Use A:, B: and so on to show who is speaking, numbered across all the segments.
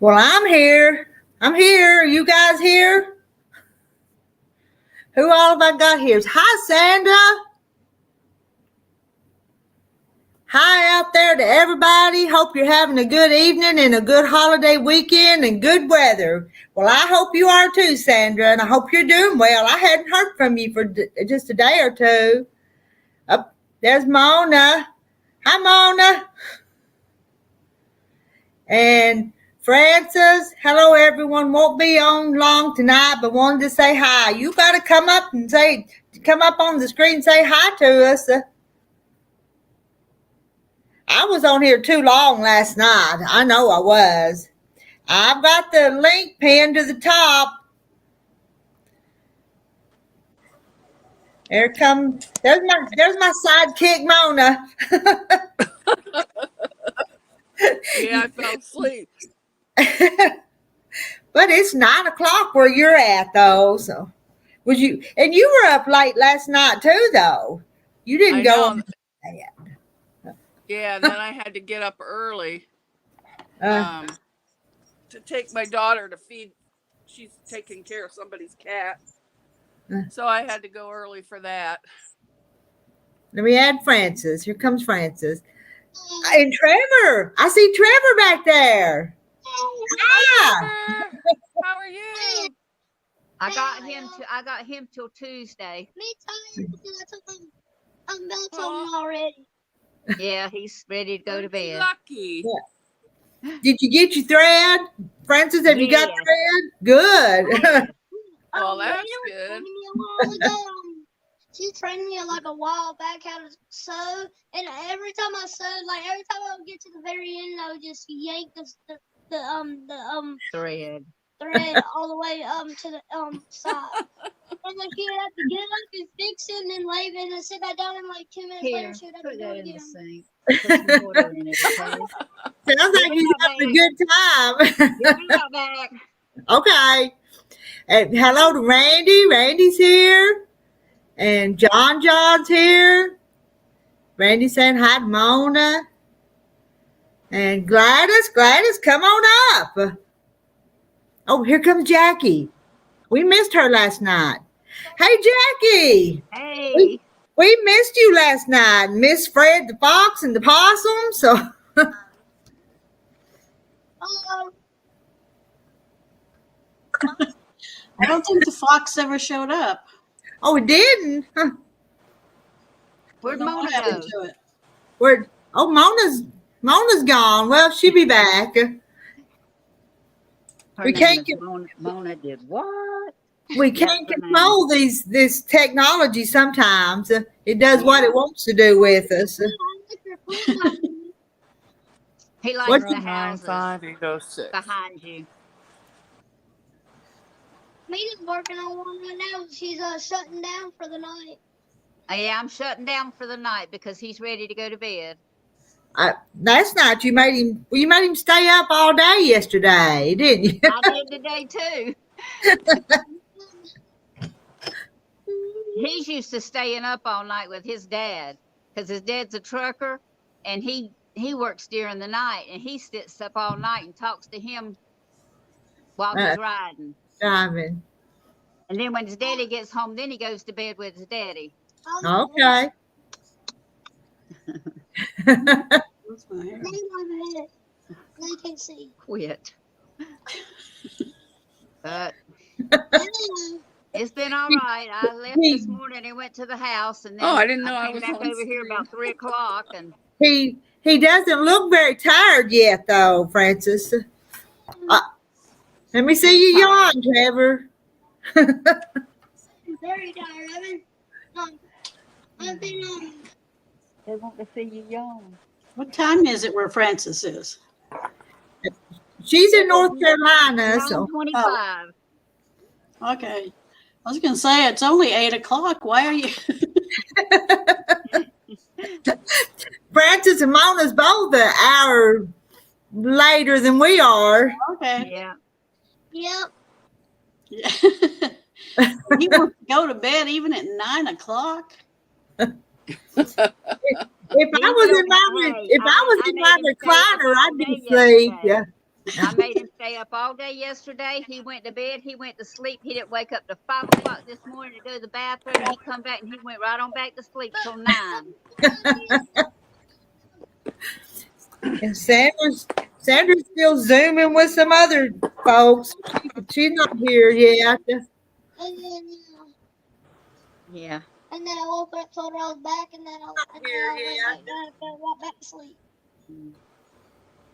A: Well, I'm here. I'm here. Are you guys here? Who all have I got here? Hi, Sandra. Hi out there to everybody. Hope you're having a good evening and a good holiday weekend and good weather. Well, I hope you are too, Sandra, and I hope you're doing well. I hadn't heard from you for just a day or two. Oh, there's Mona. Hi, Mona. And Francis, hello everyone. Won't be on long tonight, but wanted to say hi. You got to come up on the screen and say hi to us. I was on here too long last night. I know I was. I've got the link pinned to the top. There's my sidekick, Mona.
B: Yeah, I fell asleep.
A: But it's 9:00 where you're at, though. So, you were up late last night too, though. You didn't go.
B: Yeah, and then I had to get up early to take my daughter to feed. She's taking care of somebody's cat, so I had to go early for that.
A: Let me add Francis. Here comes Francis. And Trevor. I see Trevor back there.
B: Hi, Trevor. How are you?
C: I got him till Tuesday.
D: Me too, because I took him melatonin already.
C: Yeah, he's ready to go to bed.
B: Lucky.
A: Yeah. Did you get your thread? Francis, have you got thread? Good.
B: Well, that's good.
D: She trained me like a while back how to sew, and every time I sewed, like every time I would get to the very end, I would just yank the
C: thread
D: all the way to the side. And like you have to get up and fix it, and then leave it, and sit back down, and like 2 minutes later, she would have to do it again.
C: Put some water in it, okay?
A: Sounds like he's having a good time.
C: You'll be right back.
A: Okay. And hello to Randy. Randy's here. And John's here. Randy saying hi to Mona. And Gladys, come on up. Oh, here comes Jackie. We missed her last night. Hey, Jackie.
C: Hey.
A: We missed you last night. Miss Fred the Fox and the Possum. So.
D: Hello.
E: I don't think the fox ever showed up.
A: Oh, it didn't? Huh.
C: Where'd Mona
A: go? Mona's gone. Well, she'll be back. We can't
C: Mona did what?
A: We can't control this technology sometimes. It does what it wants to do with us.
C: He likes the houses
B: 95806
C: behind you.
D: Mita's working on one right now. She's shutting down for the night.
C: Yeah, I'm shutting down for the night because he's ready to go to bed.
A: Last night you made him stay up all day yesterday, didn't you?
C: I did today too. He's used to staying up all night with his dad because his dad's a trucker, and he works during the night, and he sits up all night and talks to him while he's riding.
A: Driving.
C: And then when his daddy gets home, then he goes to bed with his daddy.
A: Okay.
E: That's my hair.
D: I can see.
C: Quit. But it's been all right. I left this morning and went to the house, and then
B: I didn't know I was
C: back over here about 3:00. And
A: he doesn't look very tired yet, though, Francis. Let me see you yawn, Trevor.
D: I'm very tired. I've been
C: they want to see you yawn.
E: What time is it where Francis is?
A: She's in North Carolina.
C: 9:25.
E: Okay. I was going to say, it's only 8:00. Why are you?
A: Francis and Mona's both an hour later than we are.
E: Okay.
C: Yeah.
D: Yep.
E: Yeah. You want to go to bed even at 9:00?
A: If I was in my recliner, I'd be asleep. Yeah.
C: I made him stay up all day yesterday. He went to bed. He went to sleep. He didn't wake up to 5 o'clock this morning to go to the bathroom. He come back and he went right on back to sleep till 9.
A: And Sandra's still zooming with some other folks. She's not here yet.
D: And then,
C: Yeah.
D: and then I woke up, told her I was back, and then I went right back to sleep.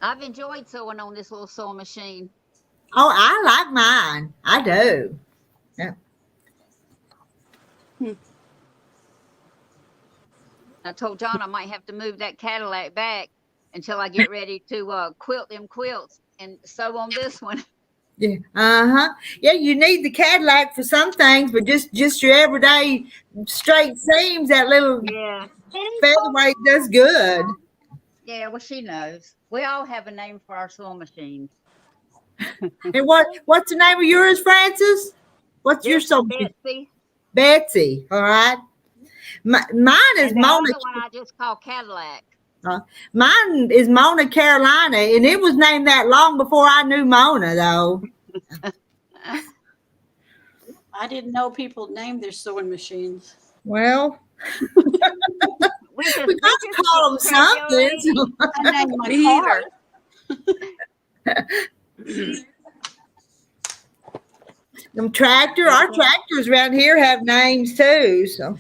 C: I've enjoyed sewing on this little sewing machine.
A: Oh, I like mine. I do. Yeah.
C: I told John I might have to move that Cadillac back until I get ready to quilt them quilts and sew on this one.
A: Yeah. Uh-huh. Yeah, you need the Cadillac for some things, but just your everyday straight seams, that little
C: Yeah.
A: featherweight does good.
C: Yeah, well, she knows. We all have a name for our sewing machines.
A: And what's the name of yours, Francis? What's your sewing machine?
C: Betsy.
A: Betsy. All right. Mine is
C: And the
A: Mona.
C: other one I just call Cadillac.
A: Mine is Mona Carolina, and it was named that long before I knew Mona, though.
E: I didn't know people named their sewing machines.
A: Well,
C: We just
A: call them something. So.
E: I named my
B: Me
E: car.
A: Our tractors around here have names too. So.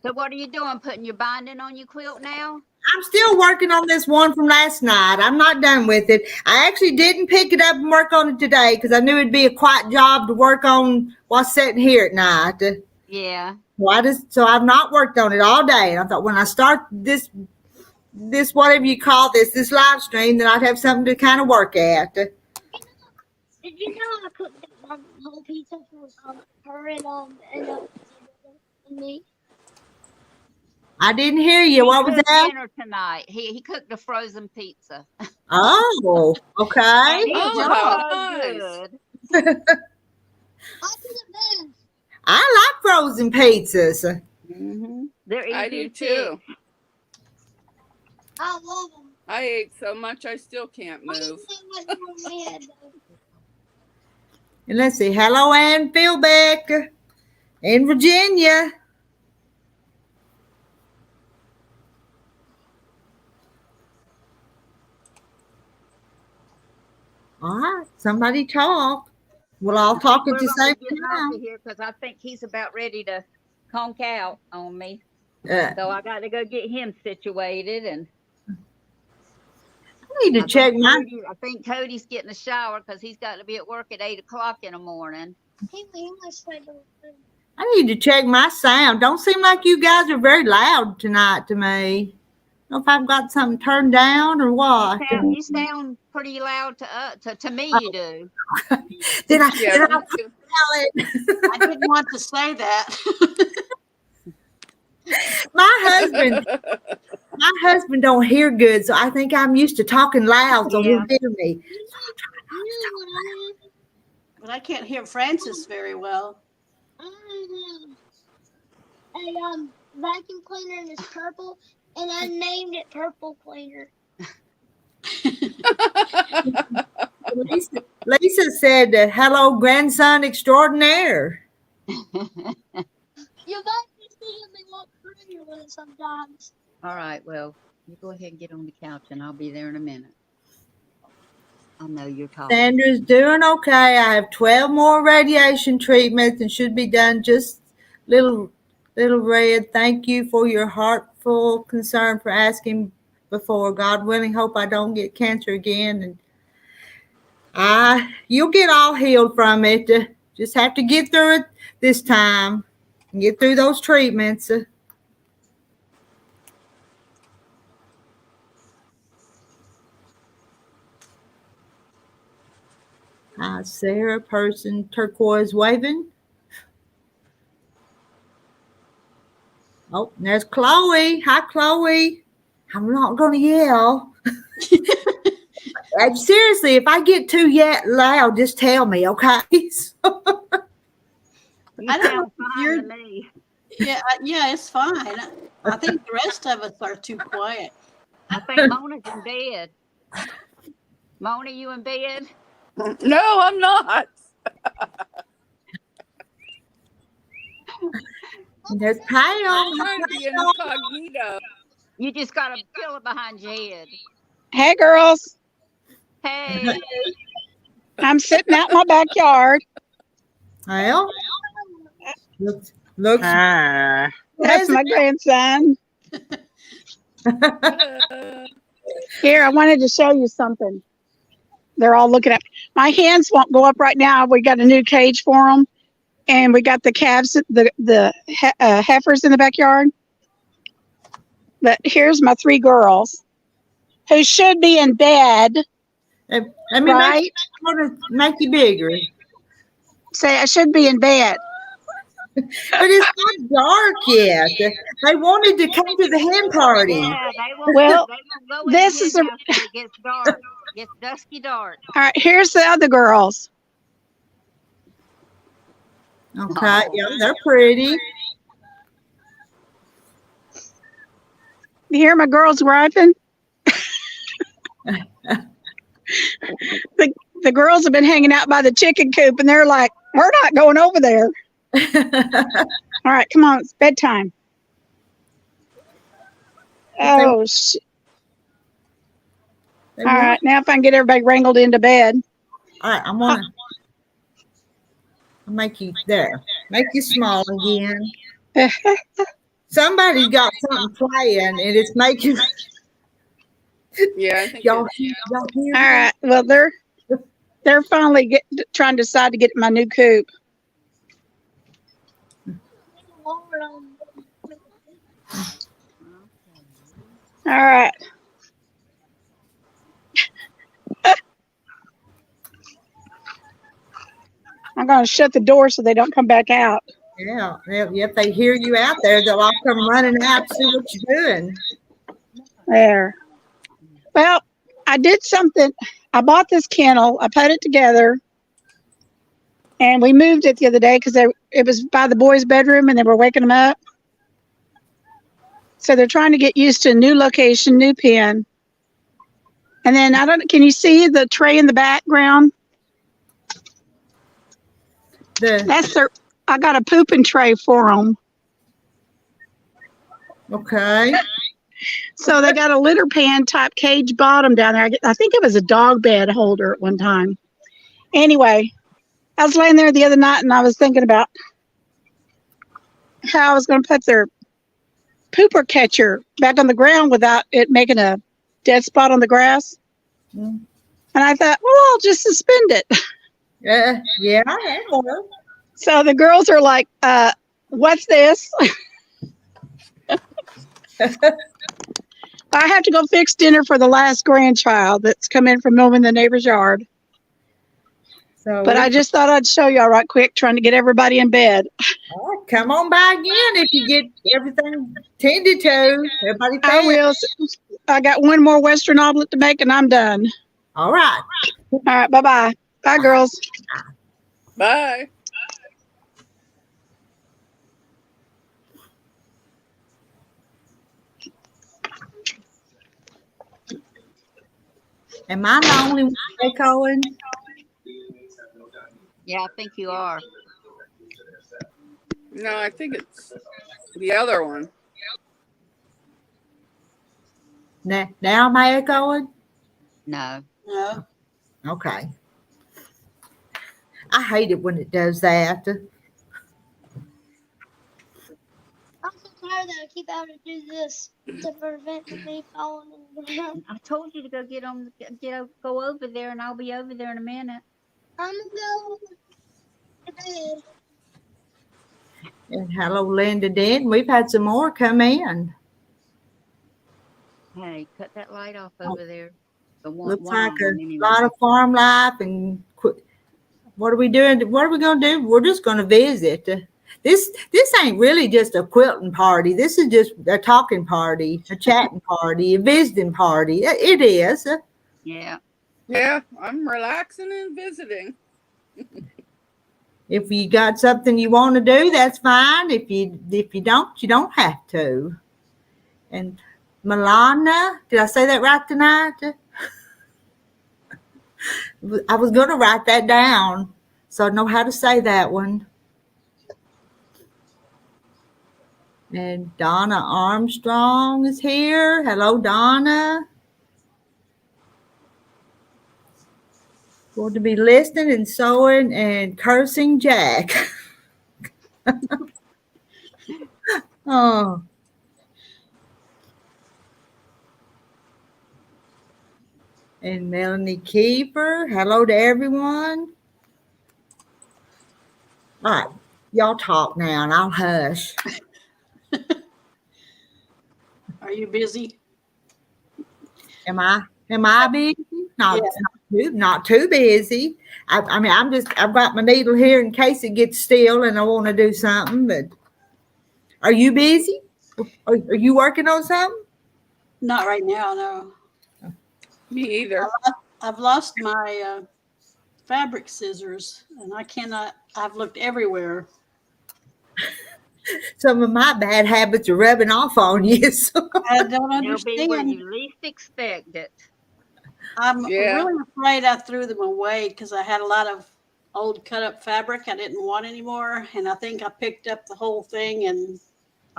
C: So what are you doing? Putting your binding on your quilt now?
A: I'm still working on this one from last night. I'm not done with it. I actually didn't pick it up and work on it today because I knew it'd be a quiet job to work on while sitting here at night.
C: Yeah.
A: So I've not worked on it all day. And I thought when I start this whatever you call this live stream, then I'd have something to kind of work at.
D: Did you know I cooked that whole pizza for her and me?
A: I didn't hear you. What was that?
C: Dinner tonight. He cooked a frozen pizza.
A: Oh, okay.
B: Oh, how nice.
C: Good.
D: I did it best.
A: I like frozen pizzas.
C: Mm-hmm. They're easy
B: I do
C: to
B: too.
C: fix.
D: I love them.
B: I ate so much I still can't
D: I
B: move.
D: didn't think what through my head though.
A: And let's see. Hello, Ann Philbeck in Virginia. All right, somebody talk. We'll all talk at the same time.
C: Here because I think he's about ready to conk out on me.
A: So
C: I got to go get him situated, and
A: I need to check my.
C: I think Cody's getting a shower because he's got to be at work at 8 o'clock in the morning.
A: I need to check my sound. Don't seem like you guys are very loud tonight to me. I don't know if I've got something turned down or what.
C: You sound pretty loud to me. You do.
A: Did I
E: I didn't want to say that.
A: My husband don't hear good, so I think I'm used to talking loud, so he'll hear me.
E: But I can't hear Francis very well.
D: A vacuum cleaner and it's purple, and I named it Purple Cleaner.
A: Lisa said, "Hello, grandson extraordinaire."
D: You might see him and walk through here with it sometimes.
C: All right. Well, you go ahead and get on the couch, and I'll be there in a minute. I know you're talking.
A: Sandra's doing okay. I have 12 more radiation treatments and should be done. Just little red. Thank you for your heartful concern for asking before. God willing, hope I don't get cancer again. And you'll get all healed from it. Just have to get through it this time. Get through those treatments. Sarah, person, turquoise waving. Oh, there's Chloe. Hi, Chloe. I'm not going to yell. Seriously, if I get too loud, just tell me, okay?
E: I don't know if you're. Yeah, it's fine. I think the rest of us are too quiet.
C: I think Mona's in bed. Mona, you in bed?
B: No, I'm not.
A: There's
B: I'm
A: Pam.
B: trying to be incognito.
C: You just got a pillow behind your head.
F: Hey, girls.
C: Hey.
F: I'm sitting out in my backyard.
A: Well, looks
F: That's
A: pleasant.
F: my grandson.
B: Ta-da.
F: Here, I wanted to show you something. They're all looking at my hands won't go up right now. We got a new cage for them, and we got the calves, the heifers in the backyard. But here's my 3 girls who should be in bed,
A: Let me
F: right?
A: make you bigger.
F: Say I should be in bed.
A: But it's not dark yet. They wanted to come to the hen party.
C: Yeah,
F: Well,
C: they won't go in
F: this
C: the
F: is
C: hen
F: a
C: house till it gets dark. Gets dusky dark.
F: all right. Here's the other girls.
A: Okay, yeah, they're pretty.
F: You hear my girls griping? The girls have been hanging out by the chicken coop, and they're like, "We're not going over there." All right, come on, it's bedtime. Oh, shit. All right, now if I can get everybody wrangled into bed.
A: All right, I'm gonna make you there. Make you small again. Somebody's got something playing, and it's making
B: Yeah, I think
A: y'all
B: it's,
A: hear
F: All
A: that?
F: right, well they're finally trying to decide to get my new coop. All right. I'm going to shut the door so they don't come back out.
A: Yeah, if they hear you out there, they'll all come running out to see what you're doing.
F: There. Well, I did something. I bought this kennel. I put it together. And we moved it the other day because it was by the boys' bedroom and they were waking them up. So they're trying to get used to a new location, new pen. And then can you see the tray in the background? I got a pooping tray for them.
A: Okay.
F: So they got a litter pan type cage bottom down there. I think it was a dog bed holder at one time. Anyway, I was laying there the other night and I was thinking about how I was going to put their pooper catcher back on the ground without it making a dead spot on the grass. And I thought, well, I'll just suspend it.
A: Yeah, I know.
F: So the girls are like, what's this? I have to go fix dinner for the last grandchild that's come in from mowing the neighbor's yard. But I just thought I'd show y'all right quick, trying to get everybody in bed.
A: All right, come on by again if you get everything tended to. Everybody fed.
F: I will. I got one more Western omelet to make and I'm done.
A: All right.
F: All right, bye-bye. Bye, girls.
B: bye.
A: Am I the only one echoing?
C: Yeah, I think you are.
B: No, I think it's the other one.
A: Now am I echoing?
C: No.
E: No.
A: Okay. I hate it when it does that.
D: I'm so tired that I keep having to do this to prevent me falling on the ground.
C: I told you to go over there, and I'll be over there in a minute.
D: I'm gonna go to bed.
A: And hello, Linda Den. We've had some more come in.
C: Hey, cut that light off over there.
A: Looks like a lot of farm life and what are we doing? What are we going to do? We're just going to visit. This ain't really just a quilting party. This is just a talking party, a chatting party, a visiting party. It is.
C: Yeah.
B: Yeah, I'm relaxing and visiting.
A: If you got something you want to do, that's fine. If you don't, you don't have to. And Milana, did I say that right tonight? I was going to write that down so I know how to say that one. And Donna Armstrong is here. Hello, Donna. Going to be listening and sewing and cursing Jack. Oh. And Melanie Kiefer. Hello to everyone. All right. Y'all talk now and I'll hush.
E: Are you busy?
A: Am I busy? Not too busy. I mean, I've got my needle here in case it gets still and I want to do something. But are you busy? Are you working on something?
E: Not right now, no.
B: Me either.
E: I've lost my fabric scissors, and I've looked everywhere.
A: Some of my bad habits are rubbing off on you. So.
E: I don't
C: They'll be where
E: understand.
C: you least expect it.
E: I'm really afraid I threw them away because I had a lot of old cut up fabric I didn't want anymore, and I think I picked up the whole thing and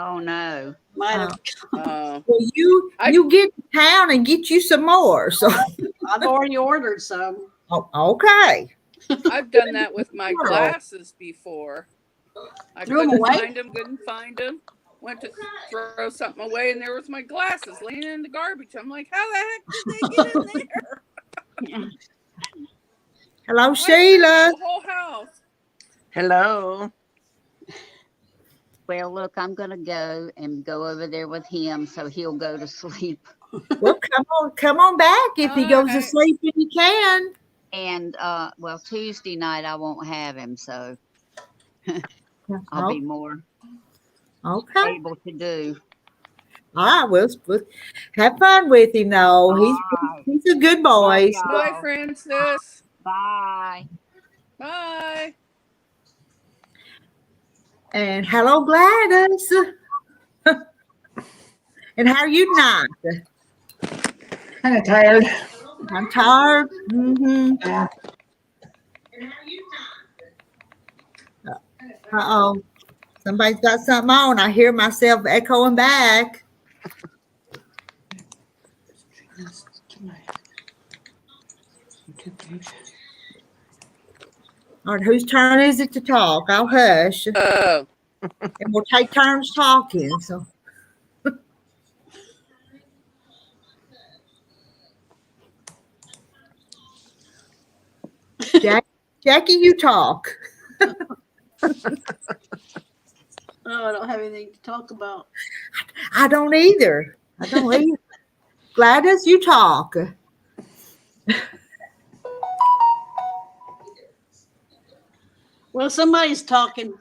C: Oh no.
E: might have.
A: Well, you get to town and get you some more. So
E: I've already ordered some.
A: oh, okay.
B: I've done that with my glasses before. I couldn't find them. Went to throw something away, and there was my glasses laying in the garbage. I'm like, how the heck did they get in there?
A: Hello, Sheila.
B: The whole house.
G: Hello.
C: Well, look, I'm going to go over there with him so he'll go to sleep.
A: Well, come on back if he goes to sleep if he can.
C: And, well, Tuesday night I won't have him, so I'll be more able to do.
A: All right, well, have fun with him, though. He's a good boy.
B: Bye, Francis.
C: Bye.
B: Bye.
A: And hello, Gladys. And how are you tonight?
G: Kind of tired.
A: I'm tired. Mm-hmm.
G: Yeah.
A: Uh-oh. Somebody's got something on. I hear myself echoing back. All right, whose turn is it to talk? I'll hush.
B: Oh.
A: And we'll take turns talking. So. Jackie, you talk.
E: Oh, I don't have anything to talk about.
A: I don't either. Gladys, you talk.
E: Well, somebody's talking.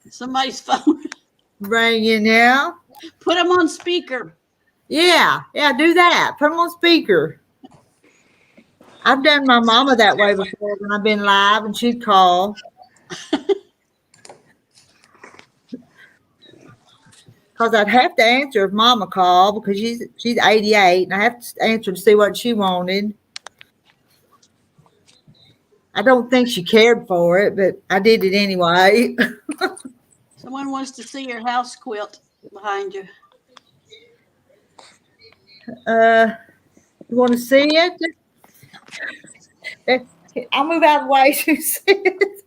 E: Somebody's phone.
A: Ringing now.
E: Put them on speaker.
A: Yeah, do that. Put them on speaker. I've done my mama that way before when I've been live and she'd call. Because I'd have to answer if mama called because she's 88 and I have to answer to see what she wanted. I don't think she cared for it, but I did it anyway.
E: Someone wants to see your house quilt behind you.
A: You want to see it? I'll move out of the way to see it.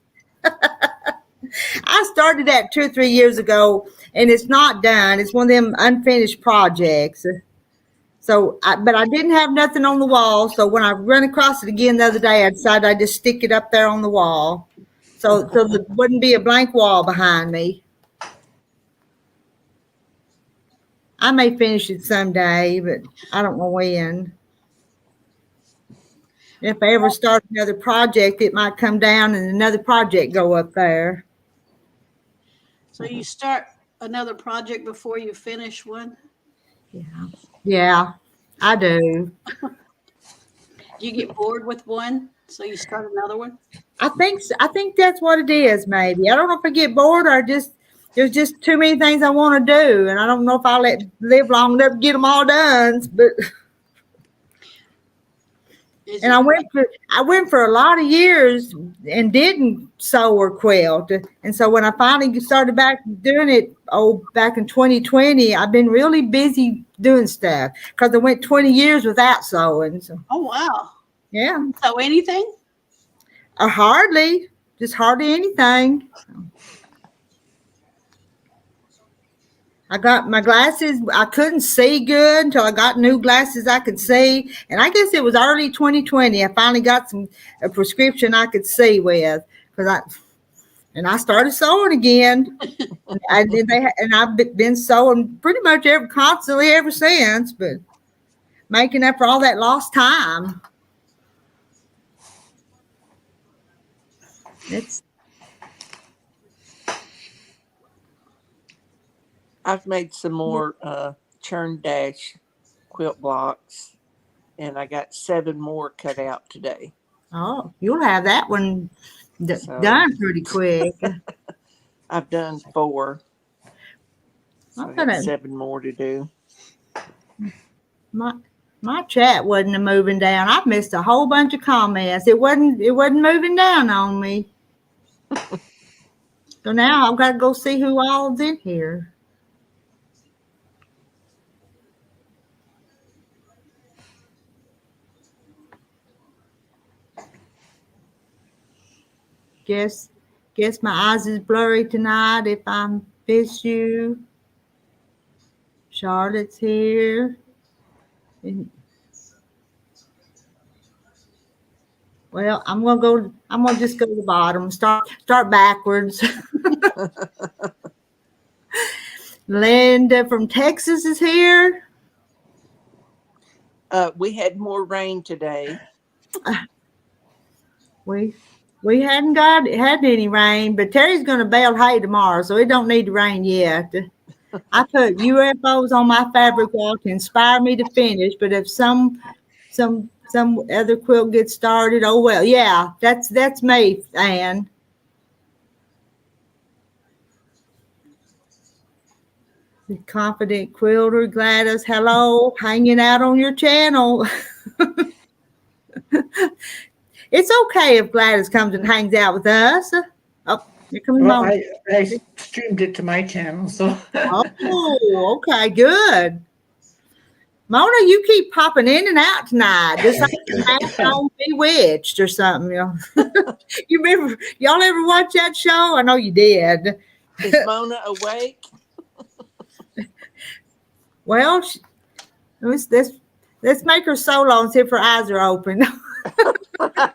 A: I started that 2 or 3 years ago, and it's not done. It's one of them unfinished projects. So, but I didn't have nothing on the wall. So when I run across it again the other day, I decided I'd just stick it up there on the wall. So there wouldn't be a blank wall behind me. I may finish it someday, but I don't know when. If I ever start another project, it might come down and another project go up there.
E: So you start another project before you finish one?
A: Yeah, I do.
E: You get bored with one, so you start another one?
A: I think that's what it is, maybe. I don't know if I get bored or there's just too many things I want to do, and I don't know if I'll live long enough to get them all done. But And I went for a lot of years and didn't sew or quilt. And so when I finally started back doing it, back in 2020, I've been really busy doing stuff because I went 20 years without sewing. So,
E: Oh, wow.
A: yeah.
E: So anything?
A: Just hardly anything. I got my glasses. I couldn't see good until I got new glasses I could see. And I guess it was early 2020. I finally got a prescription I could see with I started sewing again. And I've been sewing pretty much constantly ever since, but making up for all that lost time.
G: I've made some more churn dash quilt blocks, and I got 7 more cut out today.
A: Oh, you'll have that one done pretty quick.
G: I've done 4. So I got 7 more to do.
A: My chat wasn't moving down. I've missed a whole bunch of comments. It wasn't moving down on me. So now I've got to go see who all's in here. Guess my eyes is blurry tonight if I miss you. Charlotte's here. Well, I'm gonna just go to the bottom. Start backwards. Linda from Texas is here.
G: We had more rain today.
A: We hadn't had any rain, but Terry's going to bale hay tomorrow, so it don't need to rain yet. I put UFOs on my fabric wall to inspire me to finish, but if some other quilt gets started, oh well. Yeah, that's me, Anne. The confident quilter, Gladys, hello, hanging out on your channel. It's okay if Gladys comes and hangs out with us. Oh, here comes Mona.
H: I streamed it to my channel, so.
A: Oh, okay, good. Mona, you keep popping in and out tonight, just like on Bewitched or something. You remember? Y'all ever watch that show? I know you did.
G: Is Mona awake?
A: Well, let's make her solo and see if her eyes are open. I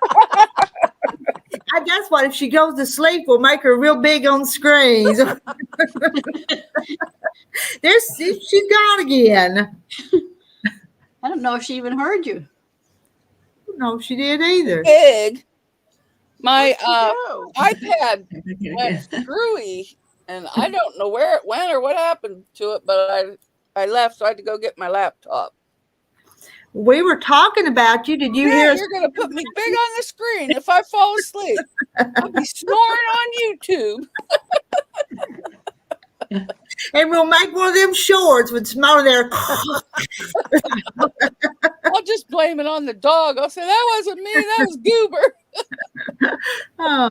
A: guess what if she goes to sleep, we'll make her real big on screens. She's gone again.
E: I don't know if she even heard you.
A: No, she did either.
B: Big. My iPad went screwy, and I don't know where it went or what happened to it, but I left, so I had to go get my laptop.
A: We were talking about you. Did you hear?
B: You're going to put me big on the screen if I fall asleep. I'll be snoring on YouTube.
A: And we'll make one of them shorts with Simone there.
B: I'll just blame it on the dog. I'll say, that wasn't me. That was Goober.
A: Oh.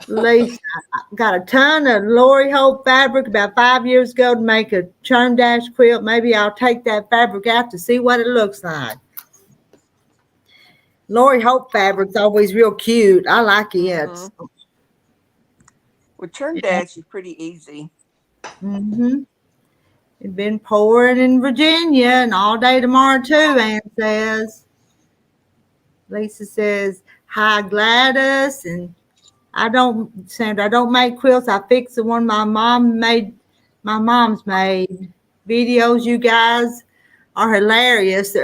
A: Lisa, I got a ton of Lori Hope fabric about 5 years ago to make a churn dash quilt. Maybe I'll take that fabric out to see what it looks like. Lori Hope fabric's always real cute. I like it.
G: Mm-hmm. Well, churn dash is pretty easy.
A: Mm-hmm. It's been pouring in Virginia and all day tomorrow too, Ann says. Lisa says, hi, Gladys. And Sandra, I don't make quilts. I fix the one my mom's made. Videos, you guys are hilarious.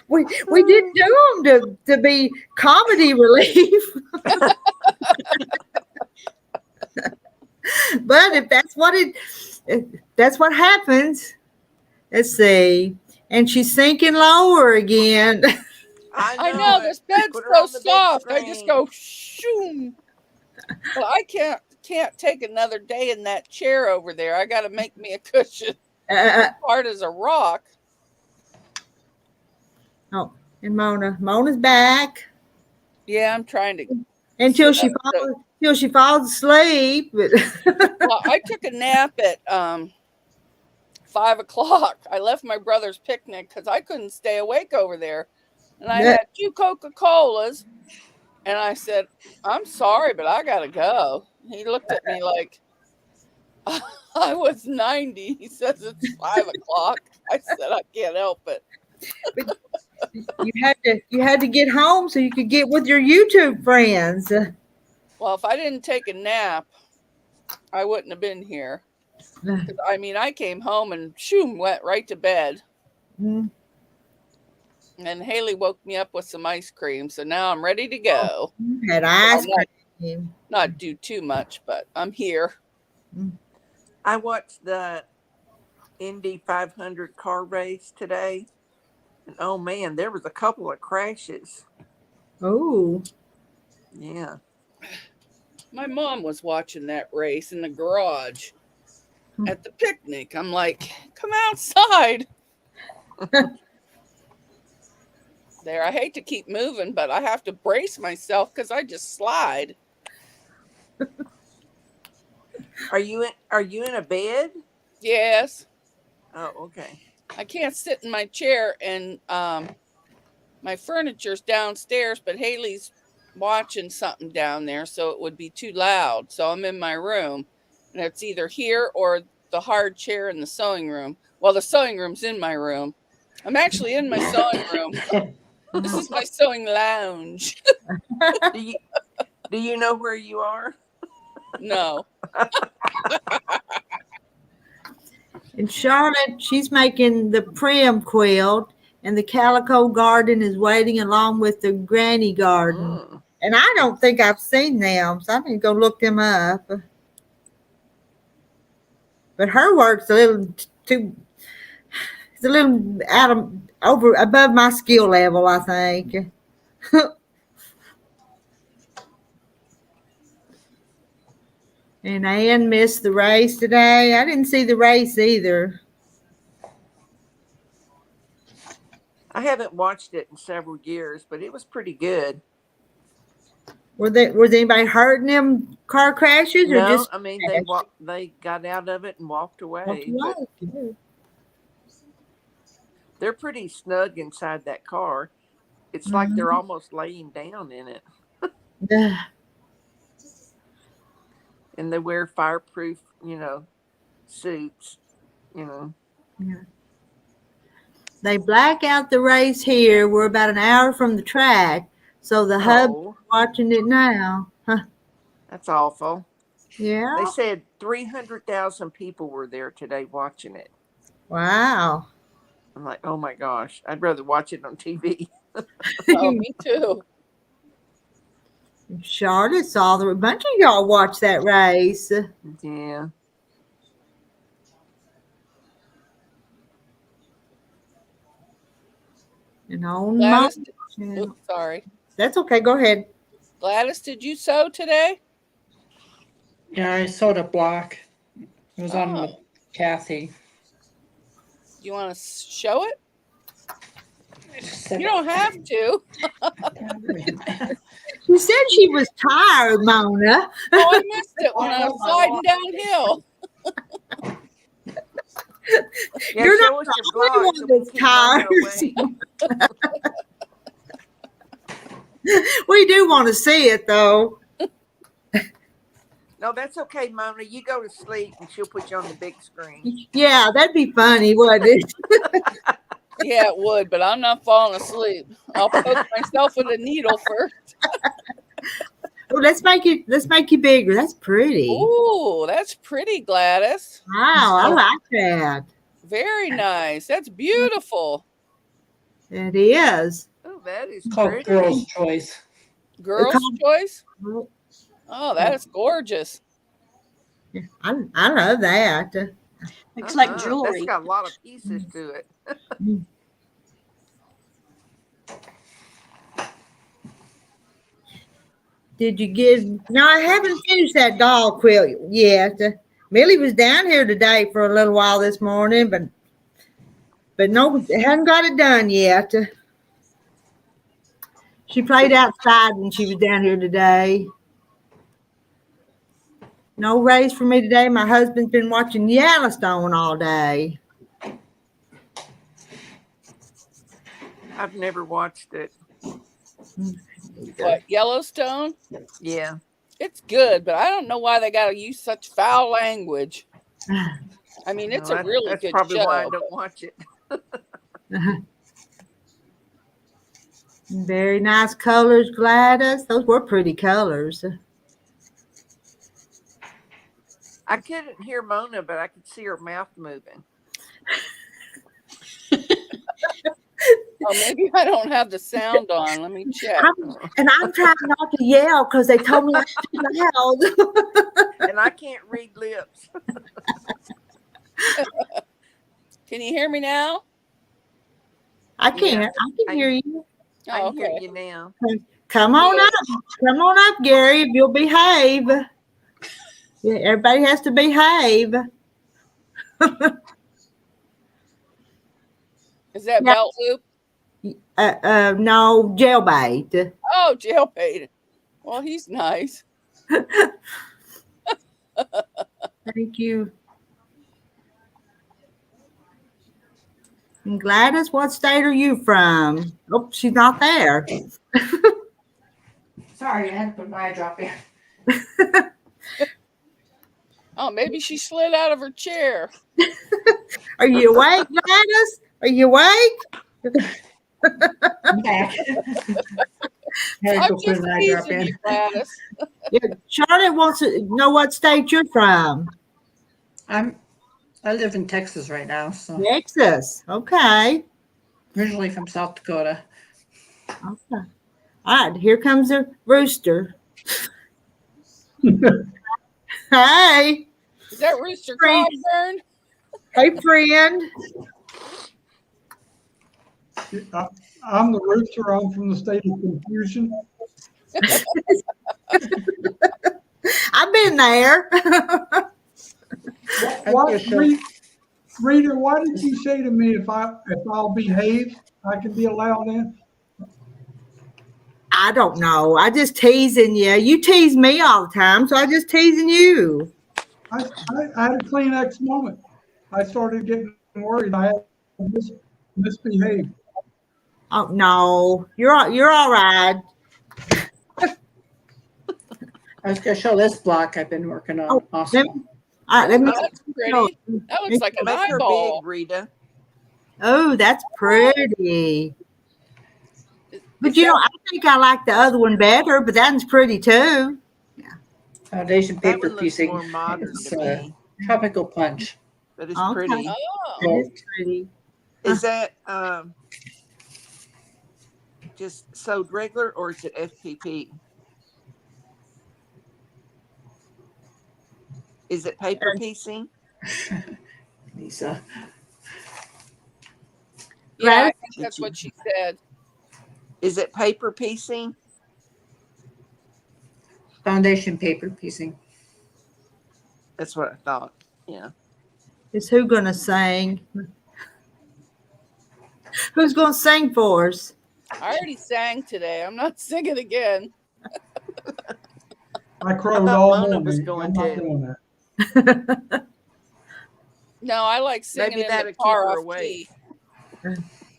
A: we didn't do them to be comedy relief. But if that's what happens. Let's see. And she's sinking lower again.
B: I know this bed's so soft. I just go shoom. Well, I can't take another day in that chair over there. I got to make me a cushion. Hard as a rock.
A: Oh, and Mona's back
B: Yeah, I'm trying to
A: until
B: sit
A: she
B: up.
A: falls asleep. But
B: Well, I took a nap at 5 o'clock. I left my brother's picnic because I couldn't stay awake over there. And I had 2 Coca-Colas. And I said, I'm sorry, but I got to go. He looked at me like I was 90. He says it's 5 o'clock. I said, I can't help it.
A: you had to get home so you could get with your YouTube friends.
B: Well, if I didn't take a nap, I wouldn't have been here. I mean, I came home and shoom, went right to bed.
A: Mm.
B: And Haley woke me up with some ice cream. So now I'm ready to go.
A: Had ice cream.
B: Not do too much, but I'm here.
G: I watched the Indy 500 car race today. And oh man, there was a couple of crashes.
A: Oh.
G: Yeah.
B: My mom was watching that race in the garage at the picnic. I'm like, come outside. There, I hate to keep moving, but I have to brace myself because I just slide.
G: Are you in a bed?
B: Yes.
G: Oh, okay.
B: I can't sit in my chair, and my furniture's downstairs, but Haley's watching something down there, so it would be too loud. So I'm in my room, and it's either here or the hard chair in the sewing room. Well, the sewing room's in my room. I'm actually in my sewing room. This is my sewing lounge.
G: Do you know where you are?
B: No.
A: And Charlotte, she's making the prim quilt, and the calico garden is waiting along with the granny garden. And I don't think I've seen them, so I need to go look them up. But her work's a little above my skill level, I think. And Ann missed the race today. I didn't see the race either.
G: I haven't watched it in several years, but it was pretty good.
A: Was anybody hurt in them car crashes, or
G: No,
A: just?
G: I mean they got out of it and walked away. But they're pretty snug inside that car. It's like they're almost laying down in it. And they wear fireproof, suits,
A: Yeah. They black out the race here. We're about an hour from the track, so the hub's watching it now. Huh.
G: That's awful.
A: Yeah.
G: They said 300,000 people were there today watching it.
A: Wow.
G: I'm like, oh my gosh, I'd rather watch it on TV.
B: Oh, me too.
A: Charlotte saw a bunch of y'all watch that race.
G: Yeah.
A: And on
B: Gladys, sorry.
A: That's okay. Go ahead.
B: Gladys, did you sew today?
H: Yeah, I sewed a block. It was on with Kathy.
B: You want to show it? You don't have to.
A: She said she was tired, Mona.
B: Oh, I missed it when I was sliding downhill.
G: Yeah,
A: You're
G: show
A: not
G: us
A: the
G: your
A: only
G: blog so
A: one
G: we
A: that's
G: can run
A: tired. We do want to see it, though.
G: No, that's okay, Mona. You go to sleep and she'll put you on the big screen.
A: Yeah, that'd be funny, wouldn't it?
B: Yeah, it would, but I'm not falling asleep. I'll poke myself with a needle first.
A: Oh, let's make you bigger. That's pretty.
B: Ooh, that's pretty, Gladys.
A: Wow, I like that.
B: Very nice. That's beautiful.
A: It is.
G: Oh, that is
H: Called
G: pretty.
H: Girl's Choice.
B: Girl's choice? Oh, that is gorgeous.
A: I love that.
E: Looks like jewelry.
G: That's got a lot of pieces to it.
A: Did you get? No, I haven't finished that doll quilt yet. Millie was down here today for a little while this morning, but no, hadn't got it done yet. She played outside when she was down here today. No race for me today. My husband's been watching Yellowstone all day.
G: I've never watched it.
B: What, Yellowstone?
G: Yeah.
B: It's good, but I don't know why they got to use such foul language. I mean, it's a really
G: that's
B: good
G: probably
B: show.
G: why I don't watch it.
A: Very nice colors, Gladys. Those were pretty colors.
G: I couldn't hear Mona, but I could see her mouth moving.
B: Oh, maybe I don't have the sound on. Let me check.
A: I'm trying not to yell because they told me I'm too loud.
G: And I can't read lips.
B: Can you hear me now?
A: I can't.
G: Yeah,
A: I can hear you.
G: I
B: Oh,
G: can hear
B: okay.
G: you now.
A: Come on up. Come on up, Gary, if you'll behave. Yeah, everybody has to behave.
B: Is that belt loop?
A: No, jailbait.
B: Oh, jailbait. Well, he's nice.
A: Thank you. And Gladys, what state are you from? Oh, she's not there.
H: Sorry, I had to put my drop in.
B: Oh, maybe she slid out of her chair.
A: Are you awake, Gladys? Are you awake?
H: I'm back.
B: I'm just teasing you, Gladys.
A: Yeah, Charlotte wants to know what state you're from.
H: I live in Texas right now, so
A: Texas. Okay.
H: originally from South Dakota.
A: Okay. All right, here comes the rooster. Hey.
B: Is that Rooster
A: Friend.
B: Cogburn?
A: Hey, friend.
I: I'm the rooster. I'm from the state of confusion.
A: I've been there.
I: Rita, why did you say to me if I'll behave, I can be allowed in?
A: I don't know. I just teasing you. You tease me all the time, so I just teasing you.
I: I had a Kleenex moment. I started getting worried. I had misbehaved.
A: Oh no, you're all right.
H: I was going to show this block I've been working on. Awesome.
A: Let me.
B: That's pretty. That looks like an
G: Make her
B: eyeball.
G: big, Rita.
A: Oh, that's pretty. But you know, I think I like the other one better, but that one's pretty too.
H: Foundation
G: That
H: paper
G: one looks
H: piecing.
G: more modern
H: It's
G: to me.
H: tropical punch.
G: But it's
A: Okay.
G: pretty.
B: Oh,
A: It is pretty.
G: Is that just sewed regular or is it FPP? Is it paper piecing?
H: Lisa.
B: yeah, I think that's what she said.
G: Is it paper piecing?
H: Foundation paper piecing.
G: That's what I thought. Yeah.
A: Is who gonna sing? Who's gonna sing for us?
B: I already sang today. I'm not singing again.
I: I crowed
G: thought
I: all
G: Mona was
I: morning.
G: going
I: I'm not
G: to.
I: doing that.
B: No, I like singing
G: Maybe
B: in
G: that'll
B: the
G: keep
B: car
G: her
B: off
G: awake.
B: key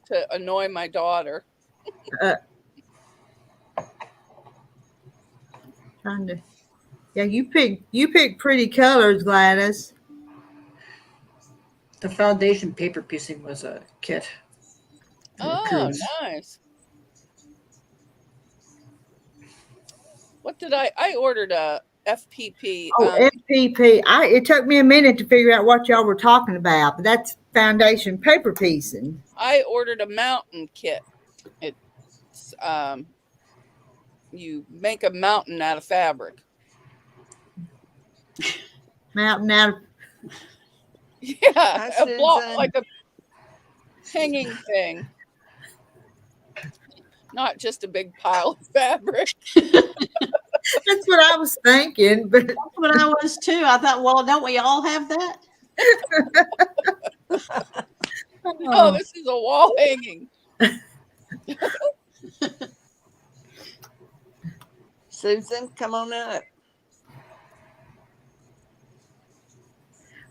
B: to annoy my daughter.
A: Trying to. Yeah, you pick pretty colors, Gladys.
H: The foundation paper piecing was a kit.
B: Oh, nice. What did I ordered a FPP.
A: Oh, FPP. It took me a minute to figure out what y'all were talking about, but that's foundation paper piecing.
B: I ordered a mountain kit. It's you make a mountain out of fabric.
A: Mountain out of.
B: Yeah,
G: Hi,
B: a block,
G: Susan.
B: like a hanging thing. Not just a big pile of fabric.
A: That's what I was thinking, but
E: That's what I was too. I thought, well, don't we all have that?
B: Oh, this is a wall hanging.
G: Susan, come on up.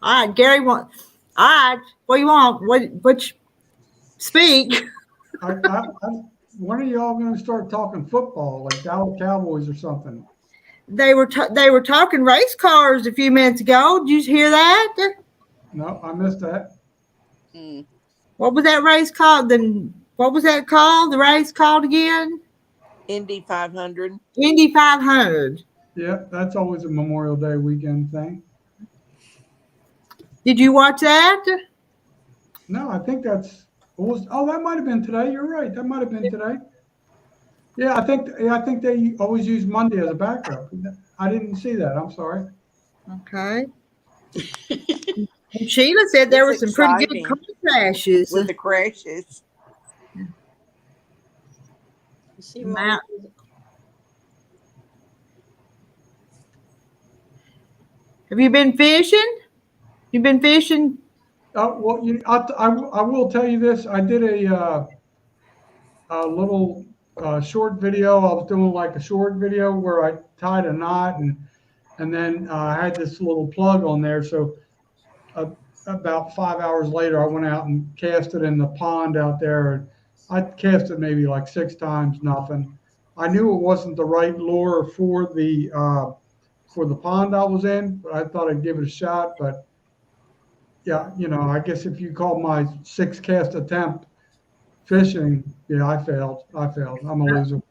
A: All right, Gary wants. All right, what do you want? What? Speak.
I: When are y'all going to start talking football, like Dallas Cowboys or something?
A: They were talking race cars a few minutes ago. Did you hear that?
I: No, I missed that.
A: What was that race called? What was that called? The race called again?
G: Indy 500.
A: Indy 500.
I: Yeah, that's always a Memorial Day weekend thing.
A: Did you watch that?
I: No, I think that might have been today. You're right. That might have been today. Yeah, I think they always use Monday as a backup. I didn't see that. I'm sorry.
A: Okay. And Sheila said there were some pretty good car crashes.
G: With the crashes.
A: Have you been fishing? You've been fishing?
I: Well, I will tell you this. I did a little short video. I was doing like a short video where I tied a knot and then I had this little plug on there. So about 5 hours later, I went out and cast it in the pond out there. I cast it maybe like 6 times, nothing. I knew it wasn't the right lure for the pond I was in, but I thought I'd give it a shot. But yeah, I guess if you call my 6 cast attempt fishing, yeah, I failed. I'm a loser.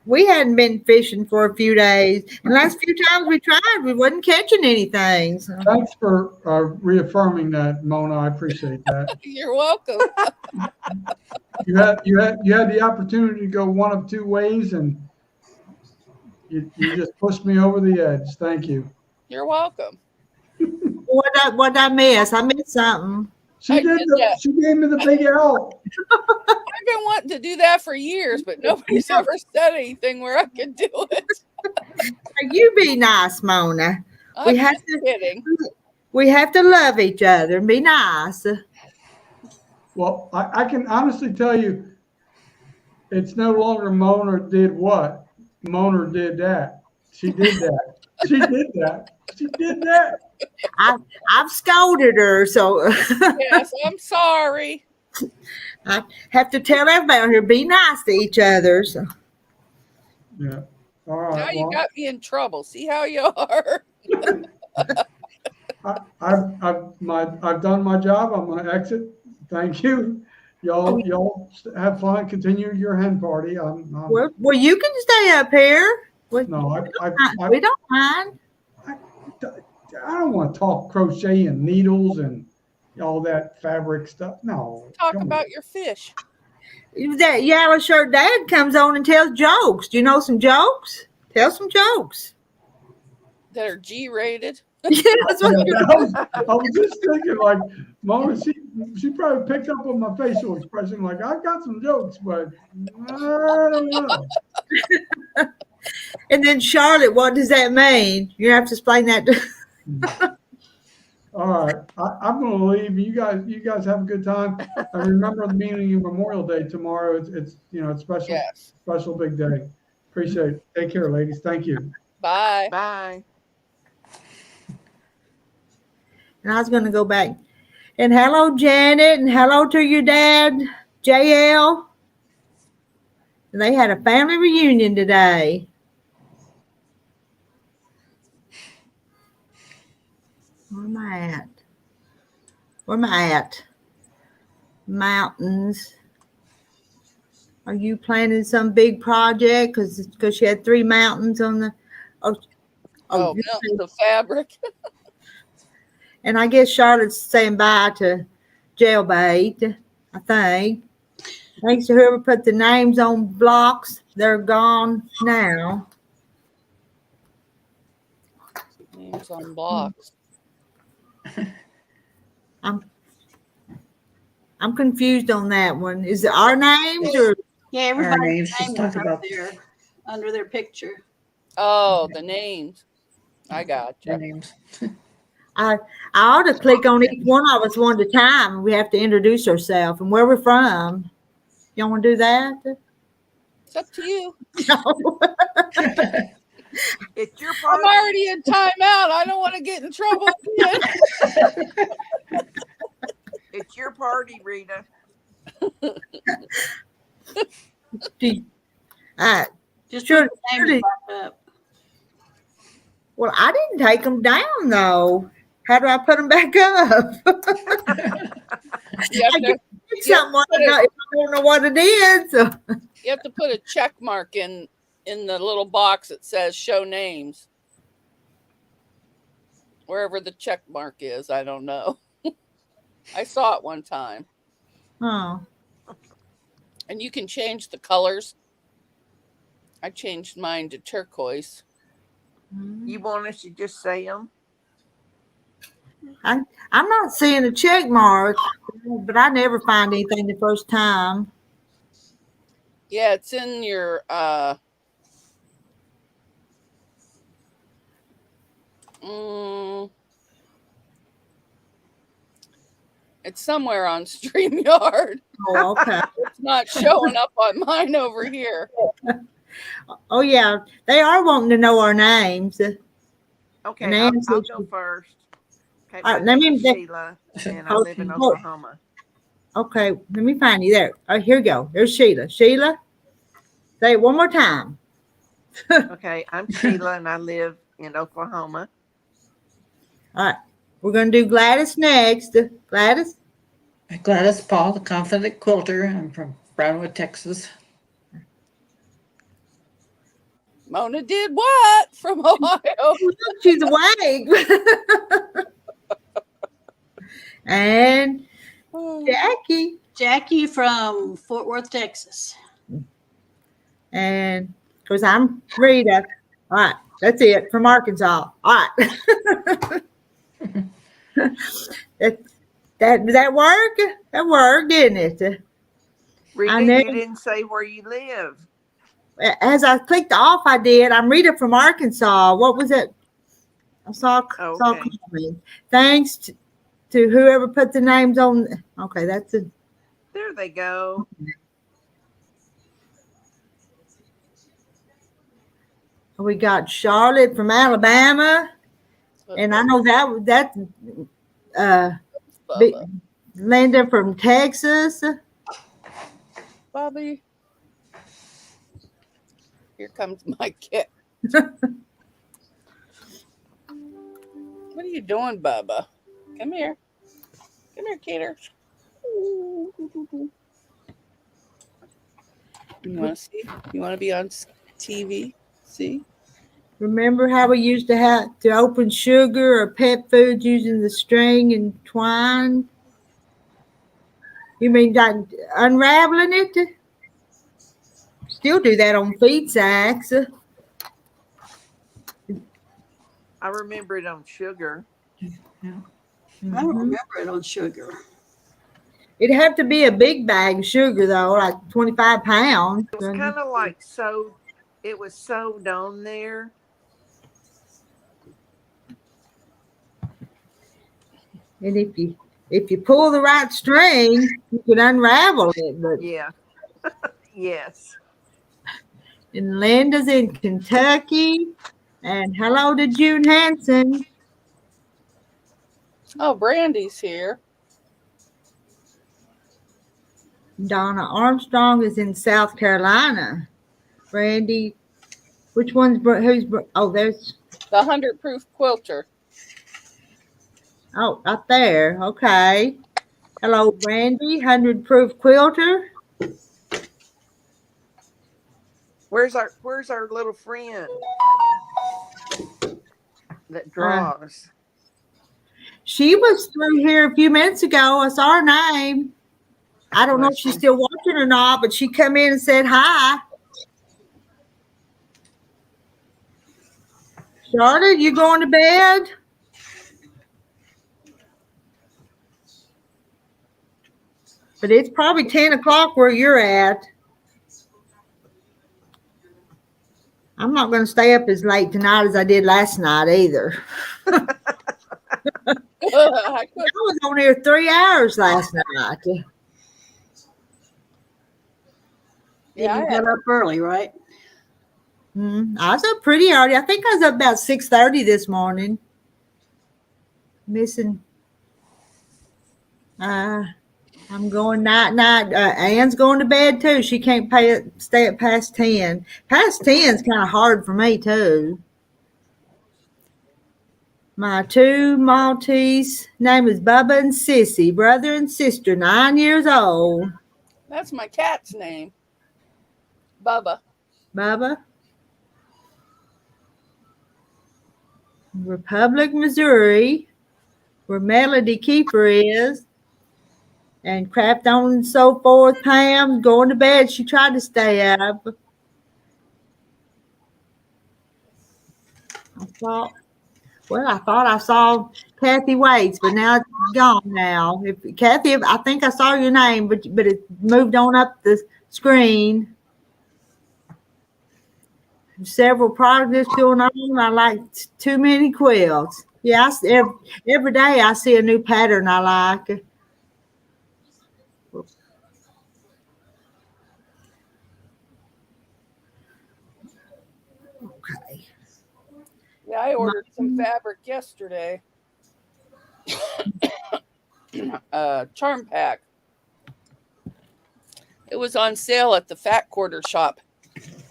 A: We hadn't been fishing for a few days. And last few times we tried, we wasn't catching anything. So.
I: Thanks for reaffirming that, Mona. I appreciate that.
B: You're welcome.
I: You had the opportunity to go one of 2 ways, and you just pushed me over the edge. Thank you.
B: You're welcome.
A: What I miss? I missed something.
I: She gave me the big L.
B: I've been wanting to do that for years, but nobody's ever said anything where I could do it.
A: You be nice, Mona.
B: I'm just kidding.
A: We have to love each other and be nice.
I: Well, I can honestly tell you, it's no longer Mona did what. Mona did that. She did that. She did that. She did that.
A: I've scolded her, so.
B: Yes, I'm sorry.
A: I have to tell everybody here, be nice to each other. So.
I: Yeah. All right.
B: Now you got me in trouble. See how you are.
I: I've done my job. I'm going to exit. Thank you. Y'all have fun. Continue your hen party.
A: Well, you can stay up here.
I: No,
A: we don't mind.
I: I don't want to talk crochet and needles and all that fabric stuff. No.
B: Talk about your fish.
A: That yellow shirt dad comes on and tells jokes. Do you know some jokes? Tell some jokes.
B: That are G-rated.
A: Yeah, that's what
I: I was just thinking, like, Mona, she probably picked up on my facial expression, like, I've got some jokes, but I don't know.
A: And then Charlotte, what does that mean? You have to explain that.
I: All right, I'm going to leave. You guys have a good time. And remember the meaning of Memorial Day tomorrow. It's special, yes. Special big day. Appreciate it. Take care, ladies. Thank you.
B: Bye.
G: Bye.
A: And I was going to go back. And hello, Janet, and hello to your dad, JL. They had a family reunion today. Where am I at? Mountains. Are you planning some big project? Because she had 3 mountains on the.
B: Mountains of fabric.
A: And I guess Charlotte's saying bye to Jailbait, I think. Thanks to whoever put the names on blocks. They're gone now.
B: Names on blocks.
A: I'm confused on that one. Is it our names or?
E: Yeah, everybody's names are up there under their picture.
B: Oh, the names. I got you.
H: Names.
A: I ought to click on each one of us one at a time. We have to introduce ourselves and where we're from. You want to do that?
B: It's up to you.
A: No.
G: It's your
B: I'm
G: party.
B: already in timeout. I don't want to get in trouble again.
G: It's your party, Rita.
E: Just
A: Sure,
E: put the names
A: sure.
E: back up.
A: Well, I didn't take them down though. How do I put them back up?
B: You have
A: I
B: to,
A: get
B: you have
A: something
B: to put
A: if I don't know what it is.
B: you have to put a check mark in the little box that says show names. Wherever the check mark is, I don't know. I saw it one time.
A: Oh.
B: And you can change the colors. I changed mine to turquoise.
G: You want us to just say them?
A: I'm not seeing a check mark, but I never find anything the first time.
B: Yeah, it's in your it's somewhere on StreamYard.
A: Oh, okay.
B: It's not showing up on mine over here.
A: Oh, yeah. They are wanting to know our names.
G: Okay, I'll go first. Okay, my
A: let
G: name is
A: me.
G: Sheila, and I live in
A: Oh,
G: Oklahoma.
A: okay, let me find you there. Oh, here we go. There's Sheila. Sheila, say it one more time.
G: Okay, I'm Sheila, and I live in Oklahoma.
A: All right. We're going to do Gladys next. Gladys?
H: Gladys Paul, the Confident Quilter. I'm from Brownwood, Texas.
B: Mona did what from Ohio?
A: She's awake. And Jackie.
E: Jackie from Fort Worth, Texas.
A: And of course, I'm Rita. All right. That's it from Arkansas. All right. that work? That worked, didn't it?
G: Rita, you didn't say where you live.
A: As I clicked off, I did. I'm Rita from Arkansas. What was it? I saw comment. Thanks to whoever put the names on. Okay, that's it.
G: There they go.
A: We got Charlotte from Alabama, and I know that's Linda from Texas.
B: Bobby, here comes my kid. What are you doing, Bubba? Come here. Come here, Cater. You want to see? You want to be on TV? See?
A: Remember how we used to have to open sugar or pet food using the string and twine? You mean unraveling it? Still do that on feed sacks.
G: I remember it on sugar.
E: I don't remember it on sugar.
A: It'd have to be a big bag of sugar, though, like 25 pounds.
G: It was kind of like sewed. It was sewed on there.
A: And if you pull the right string, you can unravel it. But
G: yeah. Yes.
A: And Linda's in Kentucky. And hello to June Hanson.
B: Oh, Brandy's here.
A: Donna Armstrong is in South Carolina. Brandy, which one's who's? Oh, there's
B: the 100 Proof Quilter.
A: Oh, up there. Okay. Hello, Brandy, 100 Proof Quilter.
G: Where's our little friend that draws?
A: She was through here a few minutes ago. I saw her name. I don't know if she's still watching or not, but she come in and said hi. Charlotte, you going to bed? But it's probably 10 o'clock where you're at. I'm not going to stay up as late tonight as I did last night either. I was on here 3 hours last night.
B: Yeah,
E: You got up early, right?
A: I was up pretty early. I think I was up about 6:30 this morning. Missing. I'm going night. Ann's going to bed too. She can't stay up past 10. Past 10 is kind of hard for me too. My two Maltese name is Bubba and Sissy, brother and sister, 9 years old.
B: that's my cat's name, Bubba.
A: Bubba. Republic, Missouri, where Melody Keeper is. And crapped on and so forth. Pam going to bed. She tried to stay up. I thought I saw Kathy Waits, but now it's gone now. Kathy, I think I saw your name, but it moved on up the screen. Several projects going on. I like too many quilts. Yeah, every day I see a new pattern I like. Okay.
B: Yeah, I ordered some fabric yesterday. Charm pack. It was on sale at the Fat Quarter shop,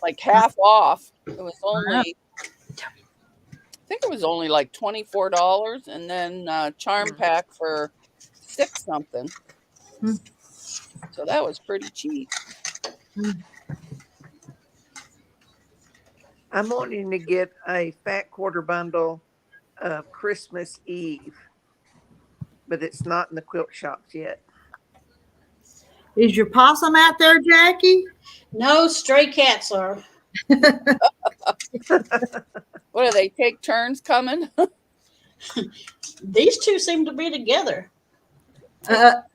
B: like half off. It was only, I think it was only like $24, and then charm pack for $6 something. So that was pretty cheap.
G: I'm wanting to get a Fat Quarter bundle of Christmas Eve, but it's not in the quilt shops yet.
A: Is your possum out there, Jackie?
E: No, stray cats are.
B: What do they take turns coming?
E: These two seem to be together.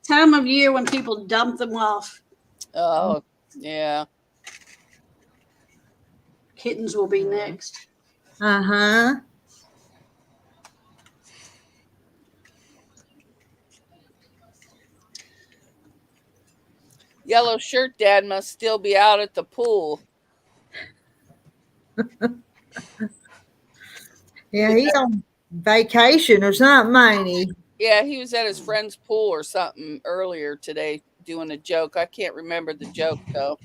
E: Time of year when people dump them off.
B: Oh, yeah.
E: Kittens will be next.
A: Uh-huh.
B: Yellow shirt dad must still be out at the pool.
A: Yeah, he's on vacation or something, ain't he?
B: Yeah, he was at his friend's pool or something earlier today doing a joke. I can't remember the joke though.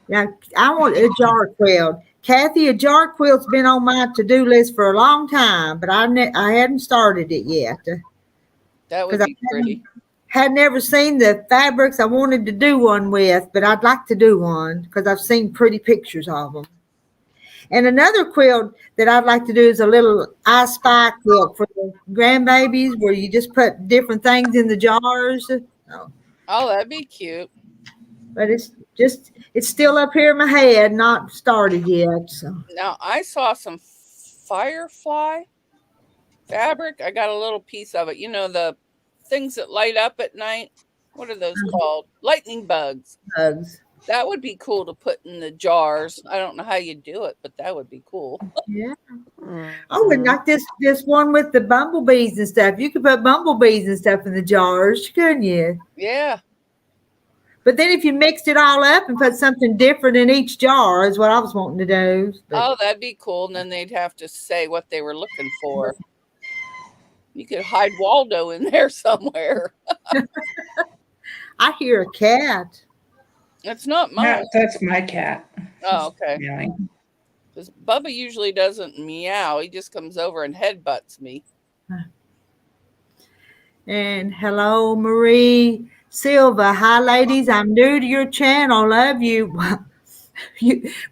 A: Yeah, I want a jar quilt. Kathy, a jar quilt's been on my to-do list for a long time, but I hadn't started it yet.
B: That would be pretty.
A: Had never seen the fabrics I wanted to do one with, but I'd like to do one because I've seen pretty pictures of them. And another quilt that I'd like to do is a little I Spy quilt for the grandbabies where you just put different things in the jars.
B: Oh, that'd be cute.
A: But it's still up here in my head, not started yet. So
B: Now I saw some firefly fabric. I got a little piece of it. You know, the things that light up at night. What are those called? Lightning bugs.
A: bugs.
B: That would be cool to put in the jars. I don't know how you do it, but that would be cool.
A: Yeah. Oh, and like this one with the bumblebees and stuff. You could put bumblebees and stuff in the jars, couldn't you?
B: Yeah.
A: But then if you mixed it all up and put something different in each jar is what I was wanting to do.
B: Oh, that'd be cool. And then they'd have to say what they were looking for. You could hide Waldo in there somewhere.
A: I hear a cat.
B: It's not mine.
H: Yeah, that's my cat.
B: Oh, okay.
H: Meowing.
B: Because Bubba usually doesn't meow. He just comes over and headbutts me.
A: And hello, Marie Silva. Hi, ladies. I'm new to your channel. Love you.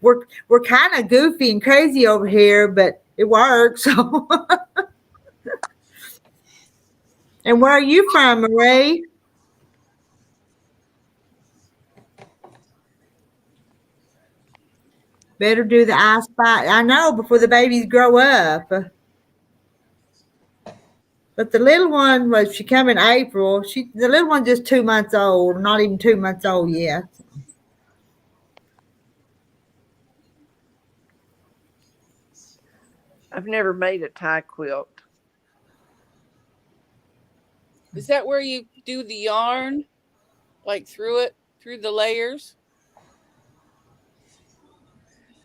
A: We're kind of goofy and crazy over here, but it works. So. And where are you from, Marie? Better do the I Spy. I know, before the babies grow up. But the little one, well, she come in April. The little one's just 2 months old, not even 2 months old yet.
G: I've never made a tie quilt.
B: Is that where you do the yarn? Like through the layers?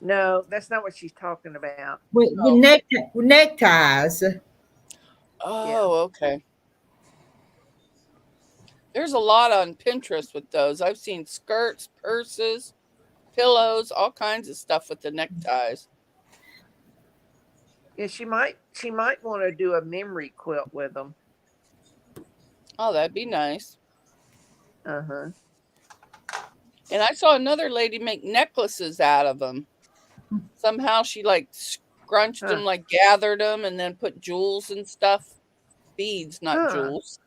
G: No, that's not what she's talking about.
A: with
B: Oh,
A: neckties.
B: oh, okay. There's a lot on Pinterest with those. I've seen skirts, purses, pillows, all kinds of stuff with the neckties.
G: Yeah, she might want to do a memory quilt with them.
B: Oh, that'd be nice.
G: Uh-huh.
B: And I saw another lady make necklaces out of them. Somehow she like scrunched
G: Huh.
B: them, like gathered them, and then put jewels and stuff. Beads, not
G: Huh.
B: jewels.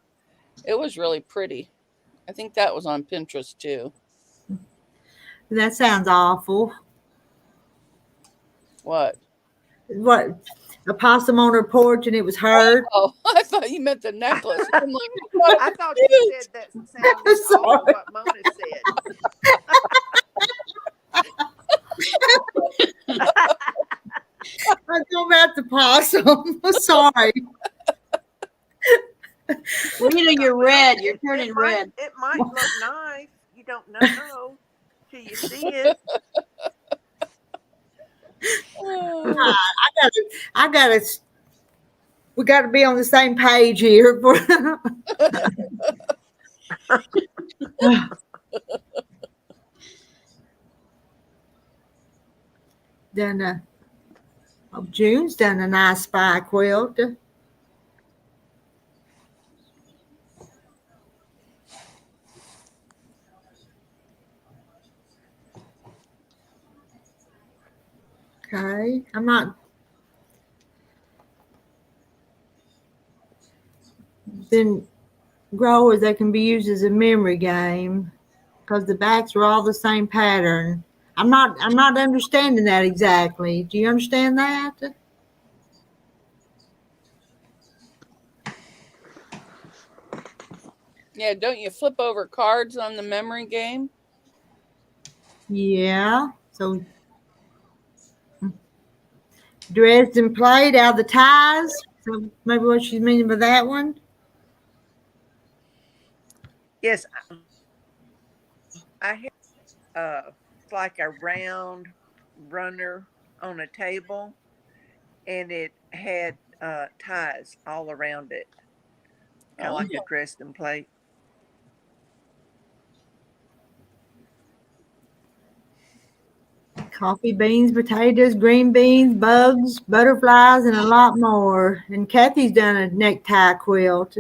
B: It was really pretty. I think that was on Pinterest too.
A: That sounds awful.
B: What?
A: What? A possum on her porch and it was hurt.
B: Oh, I thought you meant the necklace. I'm like,
G: I thought you said that sounded awful
A: Sorry.
G: what Mona said.
A: I'm talking about the possum. Sorry.
E: Rita, you're red. You're turning
G: It might,
E: red.
G: it might look nice. You don't know till you see it.
A: I gotta. We got to be on the same page here. Then, June's done a nice spy quilt. Okay, I'm not. Then growers, they can be used as a memory game because the backs are all the same pattern. I'm not understanding that exactly. Do you understand that?
B: yeah, don't you flip over cards on the memory game?
A: Yeah. So Dresden plate out of the ties. So maybe what she's meaning by that one.
G: Yes, I have it's like a round runner on a table, and it had ties all around it, kind of like a Dresden plate.
A: Coffee beans, potatoes, green beans, bugs, butterflies, and a lot more. And Kathy's done a necktie quilt.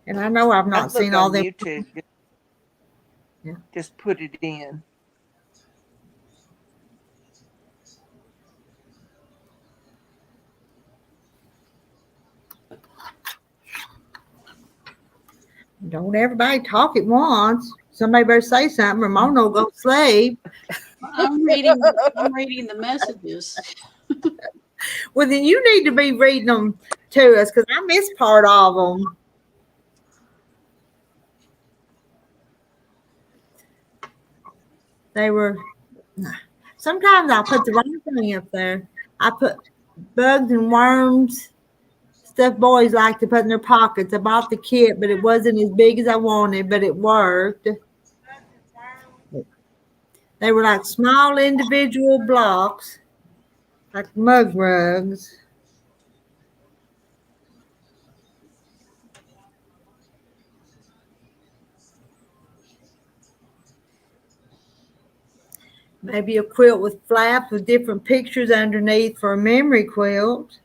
A: And I know I've not
G: I've
A: seen
G: looked
A: all
G: on
A: them.
G: YouTube.
A: Yeah.
G: Just put it in.
A: Don't everybody talk at once. Somebody better say something or Mona will go to sleep.
E: I'm reading the messages.
A: Well, then you need to be reading them to us because I missed part of them. They were. Sometimes I put the wrong thing up there. I put bugs and worms, stuff boys like to put in their pockets. I bought the kit, but it wasn't as big as I wanted, but it worked. They were like small individual blocks, like mug rugs. Maybe a quilt with flaps with different pictures underneath for a memory quilt.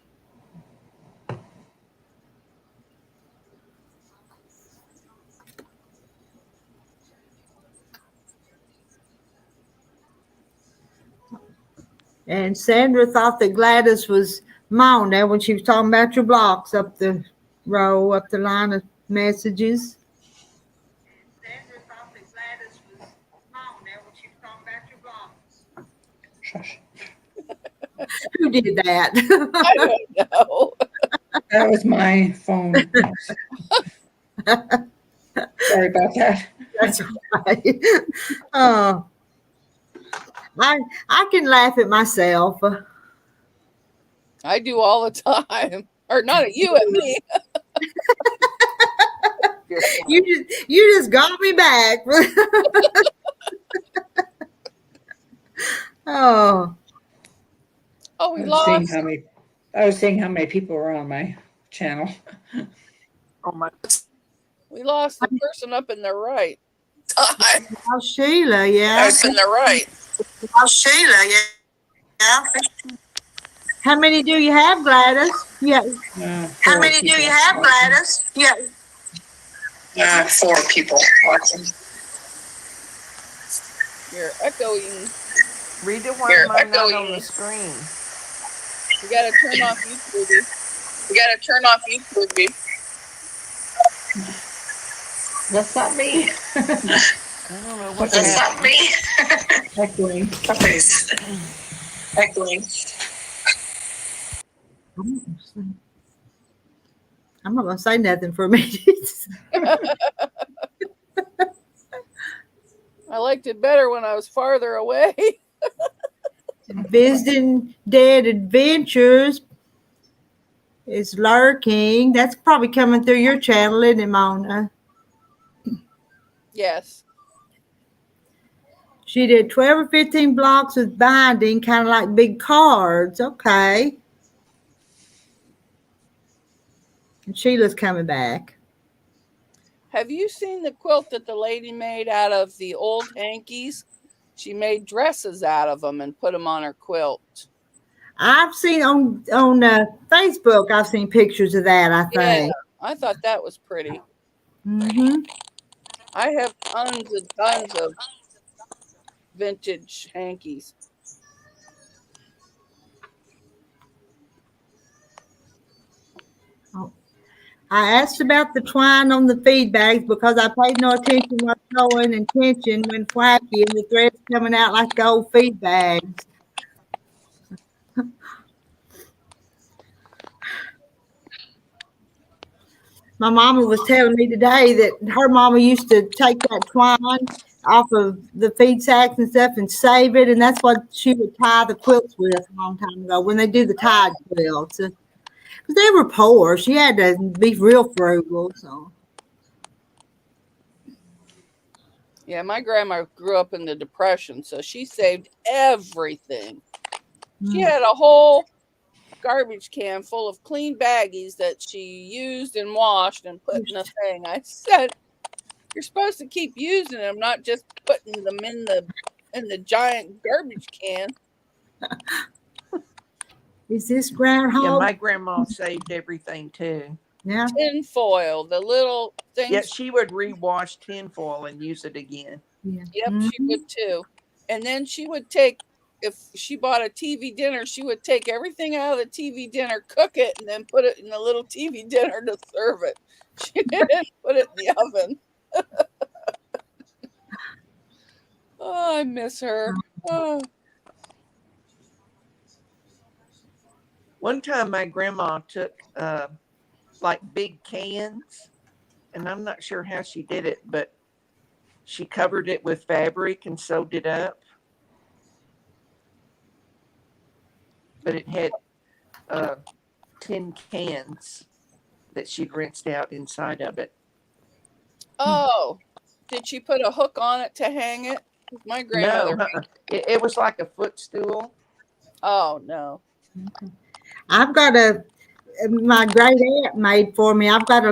A: And Sandra thought that Gladys was Mona when she was talking about your blocks up the row, up the line of messages. Sandra thought that Gladys was Mona when she was talking about your blocks.
H: Shush.
A: Who did that?
B: I don't know.
H: That was my phone. Sorry about that.
A: That's right. Oh, I can laugh at myself.
B: I do all the time. Or not at you, at me.
A: You just got me back. Oh.
B: Oh, we
H: I was seeing
B: lost.
H: how many people were on my channel.
G: Oh my.
B: We lost the person up in the right.
A: Oh, Sheila, yeah.
B: Up in the right.
A: Oh, Sheila, yeah. How many do you have, Gladys? Yeah.
H: How many do you have, Gladys?
A: Yeah.
H: 4 people watching.
B: You're echoing.
G: Rita, why am I not on the screen?
B: You gotta turn off YouTube.
H: That's not me.
G: I don't know what's
H: That's
G: happening.
H: not me. Echoing. Somebody's echoing.
A: I'm not gonna say nothing for a minute.
B: I liked it better when I was farther away.
A: Visiting Dead Adventures is lurking. That's probably coming through your channel, isn't it, Mona?
B: Yes.
A: She did 12 or 15 blocks with binding, kind of like big cards. Okay. And Sheila's coming back.
B: Have you seen the quilt that the lady made out of the old hankies? She made dresses out of them and put them on her quilt.
A: I've seen on Facebook, I've seen pictures of that, I
B: Yeah,
A: think.
B: I thought that was pretty.
A: Mm-hmm.
B: I have tons of vintage hankies.
A: I asked about the twine on the feed bags because I paid no attention while sewing and tension when flaky and the threads coming out like gold feed bags. My mama was telling me today that her mama used to take that twine off of the feed sacks and stuff and save it, and that's what she would tie the quilts with a long time ago when they do the tied quilts. Because they were poor. She had to be real frugal. So.
B: Yeah, my grandma grew up in the Depression, so she saved everything. She had a whole garbage can full of clean baggies that she used and washed and put in a thing. I said, "You're supposed to keep using them, not just putting them in the giant garbage can."
A: Is this groundhog?
G: Yeah, my grandma saved everything too.
A: Yeah.
B: Tin foil, the little things.
G: Yeah, she would rewash tin foil and use it again.
A: Yeah.
B: Yep, she would too. And then she would take, if she bought a TV dinner, she would take everything out of the TV dinner, cook it, and then put it in the little TV dinner to serve it. She didn't put it in the oven. Oh, I miss her. Oh.
G: One time my grandma took like big cans, and I'm not sure how she did it, but she covered it with fabric and sewed it up. But it had 10 cans that she'd rinsed out inside of it.
B: Oh, did she put a hook on it to hang it? My grandmother.
G: No, it was like a footstool.
B: Oh, no.
A: I've got my great aunt made for me. I've got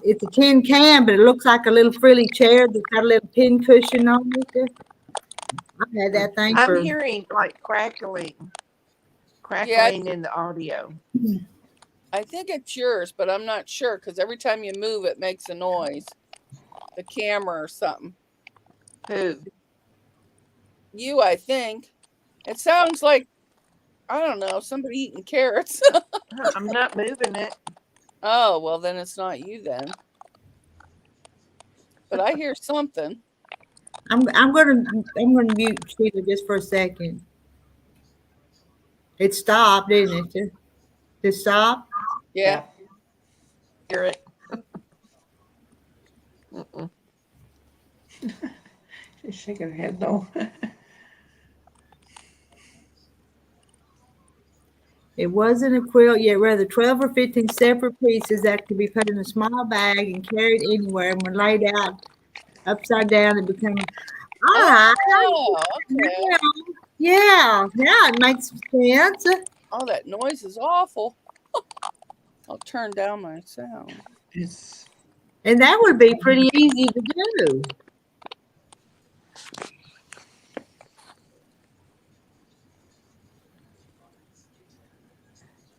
A: it's a tin can, but it looks like a little frilly chair that's got a little pin cushion on it. I've had that thing
G: I'm hearing like crackling in the audio.
B: I think it's yours, but I'm not sure because every time you move, it makes a noise. The camera or something.
G: Who?
B: You, I think. It sounds like, I don't know, somebody eating carrots.
G: I'm not moving it.
B: Oh, well, then it's not you then. But I hear something.
A: I'm gonna mute Sheila just for a second. It stopped, didn't it? It stopped?
B: Yeah.
G: Hear it.
H: She's shaking her head though.
A: It wasn't a quilt, yet rather 12 or 15 separate pieces that could be put in a small bag and carried anywhere, and when laid out upside down, it became. All right.
B: Oh, okay.
A: Yeah, it makes sense.
B: Oh, that noise is awful. I'll turn down my sound.
H: It's
A: And that would be pretty easy to do.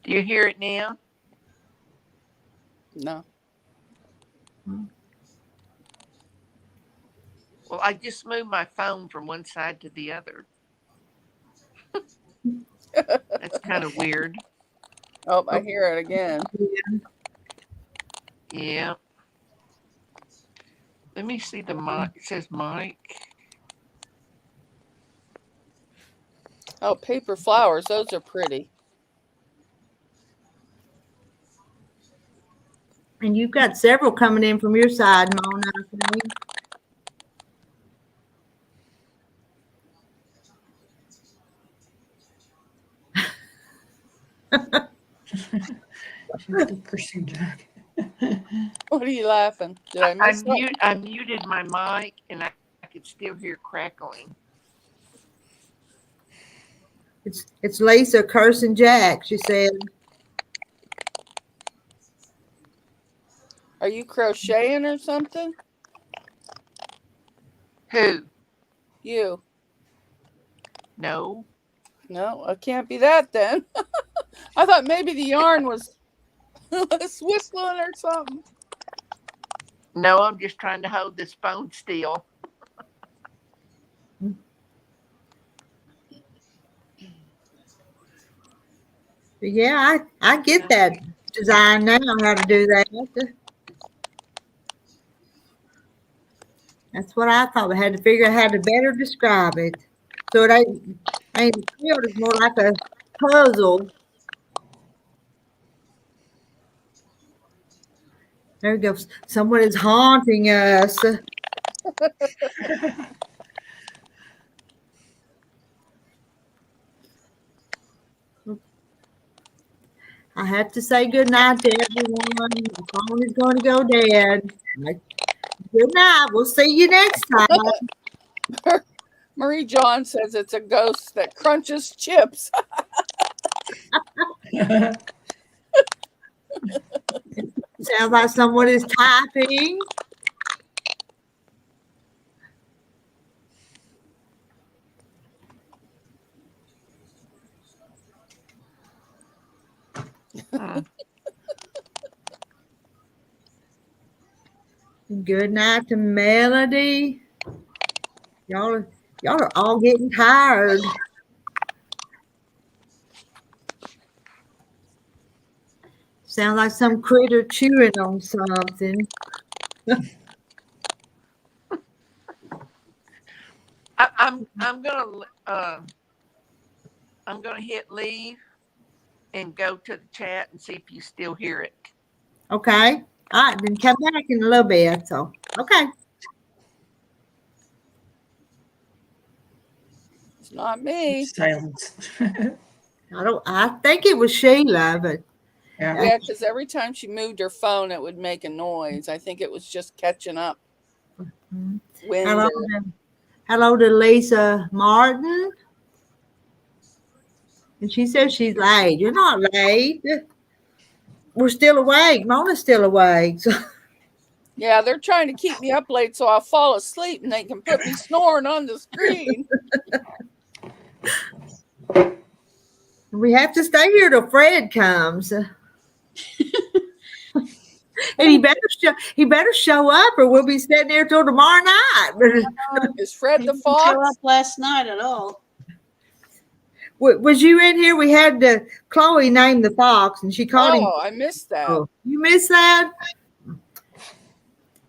G: Do you hear it now?
B: No.
G: Well, I just moved my phone from one side to the other. That's kind of weird.
B: Oh, I hear it again.
G: Yeah. Let me see the mic. It says mic.
B: Oh, paper flowers. Those are pretty.
A: And you've got several coming in from your side, Mona, I think.
H: she's the person Jack.
B: What are you laughing? Did I miss something?
G: I muted my mic and I could still hear crackling.
A: It's Lisa cursing Jack, she said.
B: Are you crocheting or something?
G: Who?
B: You.
G: No.
B: No, it can't be that then. I thought maybe the yarn was whistling or something.
G: No, I'm just trying to hold this phone still.
A: But yeah, I get that design now, how to do that. That's what I thought. I had to figure out how to better describe it. So it ain't a quilt, it's more like a puzzle. There we go. Someone is haunting us. I have to say good night to everyone. The phone is going to go dead. Good night. We'll see you next time.
B: Marie John says it's a ghost that crunches chips.
A: Sounds like someone is typing. Good night to Melody. Y'all are all getting tired. Sounds like some critter chewing on something.
G: I'm gonna hit leave and go to the chat and see if you still hear it.
A: Okay. All right, then come back in a little bit. So, okay.
B: It's not me.
H: Silence.
A: I think it was Sheila, but
B: yeah, because every time she moved her phone, it would make a noise. I think it was just catching up.
A: Hello to Lisa Martin. And she says she's late. You're not late. We're still awake. Mona's still awake. So.
B: Yeah, they're trying to keep me up late so I'll fall asleep and they can put me snoring on the screen.
A: We have to stay here till Fred comes. And he better show up or we'll be sitting there till tomorrow night.
B: Is Fred the fox?
E: Show up last night at all.
A: Was you in here? We had Chloe name the fox and she called him.
B: Oh, I missed that.
A: Oh, you missed that?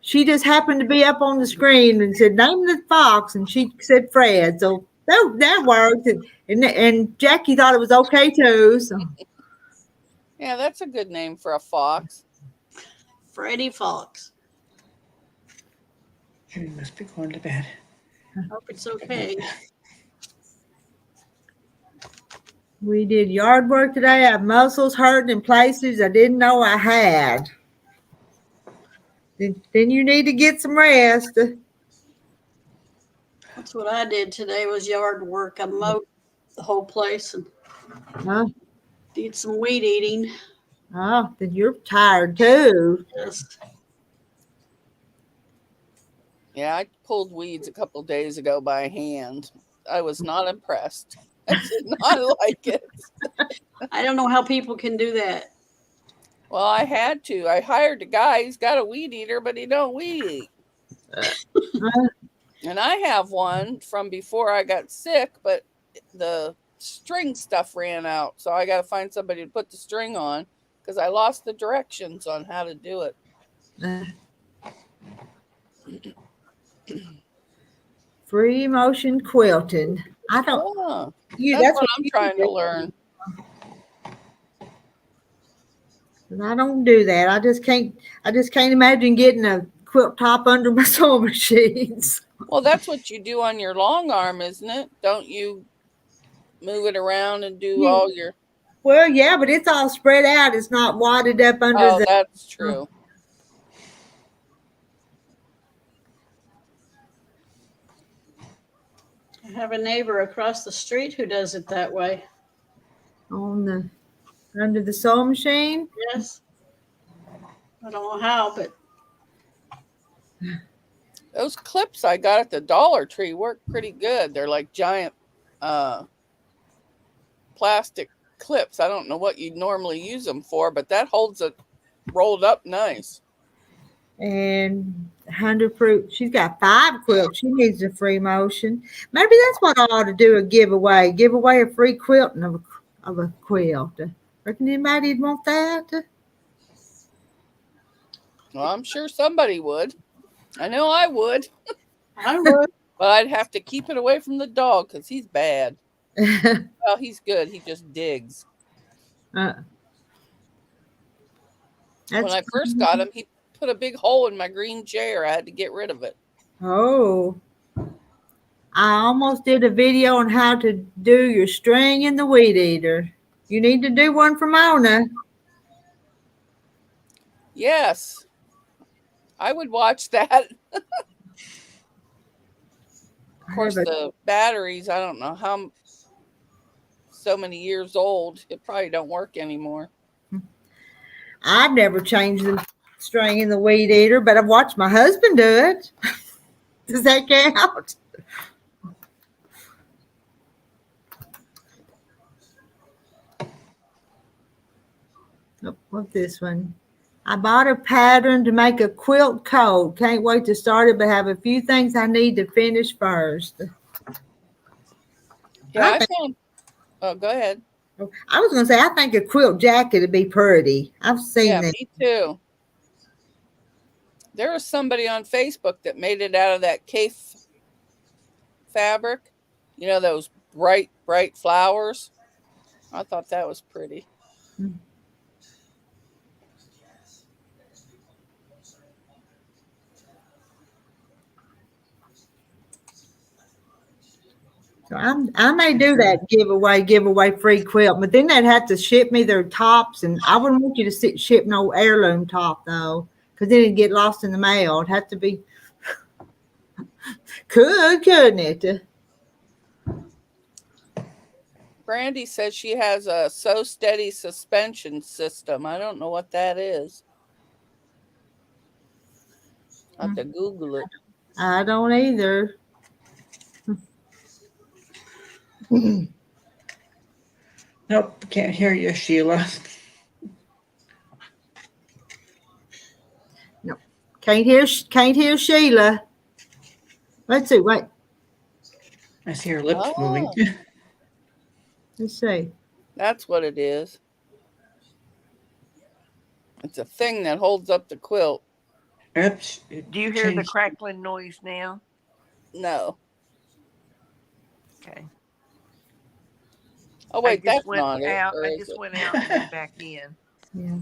A: She just happened to be up on the screen and said, name the fox. And she said Fred. So that worked. And Jackie thought it was okay too. So.
B: Yeah, that's a good name for a fox.
E: Freddie Fox.
H: He must be going to bed.
E: Hope it's okay.
A: We did yard work today. I have muscles hurting in places I didn't know I had. Then you need to get some rest.
E: That's what I did today was yard work. I mowed the whole place and
A: Huh?
E: did some weed eating.
A: Oh, then you're tired too.
E: Yes.
B: Yeah, I pulled weeds a couple days ago by hand. I was not impressed. I did not like it.
E: I don't know how people can do that.
B: Well, I had to. I hired a guy. He's got a weed eater, but he don't weed eat. And I have one from before I got sick, but the string stuff ran out. So I got to find somebody to put the string on because I lost the directions on how to do it.
A: Free motion quilting. I don't.
B: That's what I'm trying to learn.
A: I don't do that. I just can't imagine getting a quilt top under my sewing machines.
B: Well, that's what you do on your long arm, isn't it? Don't you move it around and do all your...
A: Well, yeah, but it's all spread out. It's not wadded up under the...
B: that's true.
E: I have a neighbor across the street who does it that way.
A: Under the sewing machine?
E: Yes. I don't know how, but
B: those clips I got at the Dollar Tree work pretty good. They're like giant plastic clips. I don't know what you'd normally use them for, but that holds it rolled up nice.
A: And 100 proof. She's got 5 quilts. She needs a free motion. Maybe that's what I ought to do, a giveaway. Give away a free quilting of a quilt. Reckon anybody'd want that?
B: Well, I'm sure somebody would. I know I would.
E: I would.
B: But I'd have to keep it away from the dog because he's bad. Well, he's good. He just digs. When I first got him, he put a big hole in my green chair. I had to get rid of it.
A: Oh. I almost did a video on how to do your string in the weed eater. You need to do one for Mona.
B: Yes. I would watch that. Of course, the batteries, I don't know how so many years old. It probably don't work anymore.
A: I've never changed the string in the weed eater, but I've watched my husband do it. Does that count? Oh, what's this one? I bought a pattern to make a quilt coat. Can't wait to start it, but have a few things I need to finish first.
B: Yeah, oh, go ahead.
A: I was going to say, I think a quilt jacket would be pretty. I've seen that.
B: Me too. There was somebody on Facebook that made it out of that Cafe fabric. You know, those bright flowers. I thought that was pretty.
A: So I may do that giveaway free quilt, but then they'd have to ship me their tops, and I wouldn't want you to ship no heirloom top though, because then it'd get lost in the mail. It'd have to be couldn't it?
B: Brandy says she has a So Steady suspension system. I don't know what that is. I have to Google it.
A: I don't either.
H: Nope, can't hear you, Sheila.
A: No, can't hear Sheila. Let's see. Wait.
H: I see her lips moving.
A: Let's see.
B: That's what it is. It's a thing that holds up the quilt.
H: Oops.
G: Do you hear the crackling noise now?
B: No.
G: Okay.
B: Oh wait, that's
G: went
B: not
G: out.
B: it.
G: I just went out and went back in.
A: Yeah.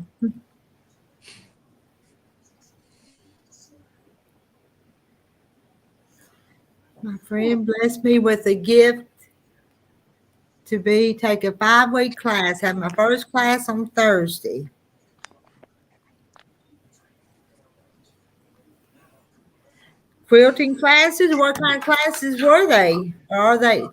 A: My friend blessed me with a gift to be take a 5-week class. Have my first class on Thursday. Quilting classes? What kind of classes were they? Are they?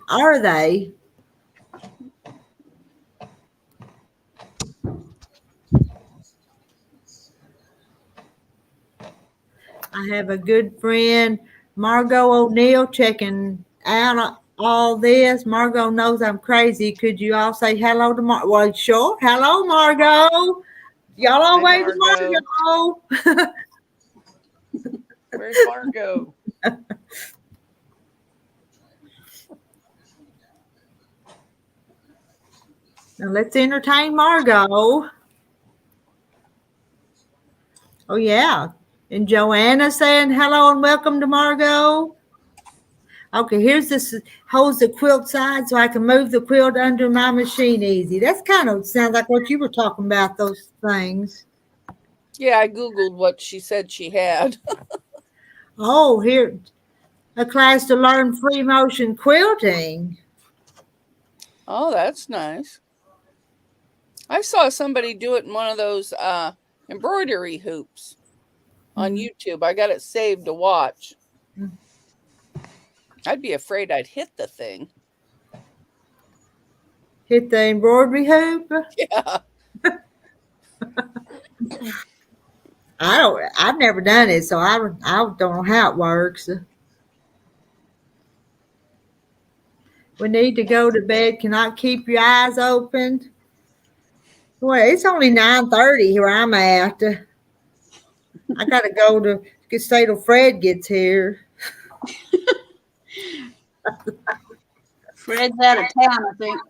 A: I have a good friend, Margot O'Neill, checking out all this. Margot knows I'm crazy. Could you all say hello to Margot? Well, sure. Hello, Margot. Y'all all
G: Hi,
A: wave to
G: Margot.
A: Margot.
G: Where's Margot?
A: Now let's entertain Margot. Oh, yeah. And Joanna saying hello and welcome to Margot. Okay, here's this, holds the quilt side so I can move the quilt under my machine easy. That's kind of sounds like what you were talking about, those things.
B: Yeah, I Googled what she said she had.
A: Oh, here, a class to learn free motion quilting.
B: Oh, that's nice. I saw somebody do it in one of those embroidery hoops on YouTube. I got it saved to watch. I'd be afraid I'd hit the thing.
A: Hit the embroidery hoop?
B: Yeah.
A: I've never done it, so I don't know how it works. We need to go to bed. Cannot keep your eyes open. Well, it's only 9:30 where I'm at. I gotta go to stay till Fred gets here.
E: Fred's out of town, I think.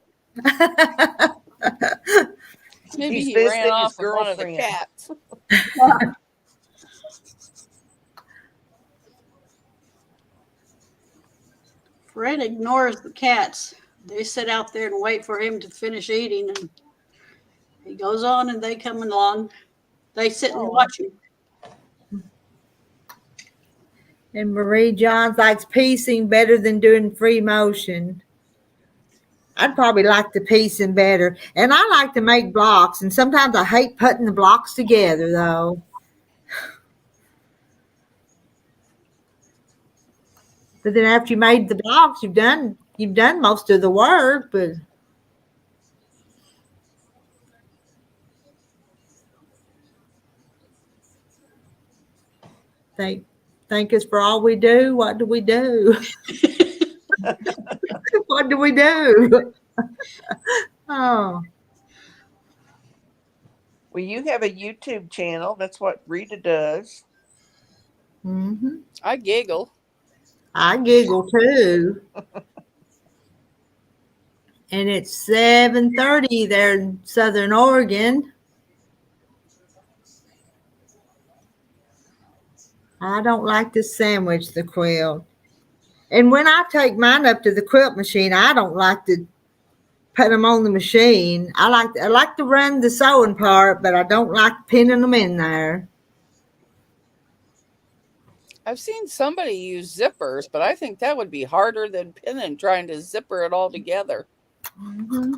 B: Maybe
G: He's
B: he ran
G: visiting
B: off
G: his
B: with one of the
G: girlfriend.
B: cats.
E: Fred ignores the cats. They sit out there and wait for him to finish eating, and he goes on and they come along. They sit and watch him.
A: And Marie Johns likes piecing better than doing free motion. I'd probably like the piecing better. And I like to make blocks, and sometimes I hate putting the blocks together, though. But then after you made the blocks, you've done most of the work, but thank us for all we do. What do we do? What do we do? Oh.
G: Well, you have a YouTube channel. That's what Rita does.
A: Mm-hmm.
B: I giggle.
A: I giggle too. And it's 7:30 there in Southern Oregon. I don't like to sandwich the quilt. And when I take mine up to the quilt machine, I don't like to put them on the machine. I like to run the sewing part, but I don't like pinning them in there.
B: I've seen somebody use zippers, but I think that would be harder than pinning, trying to zipper it all together.
A: Mm-hmm.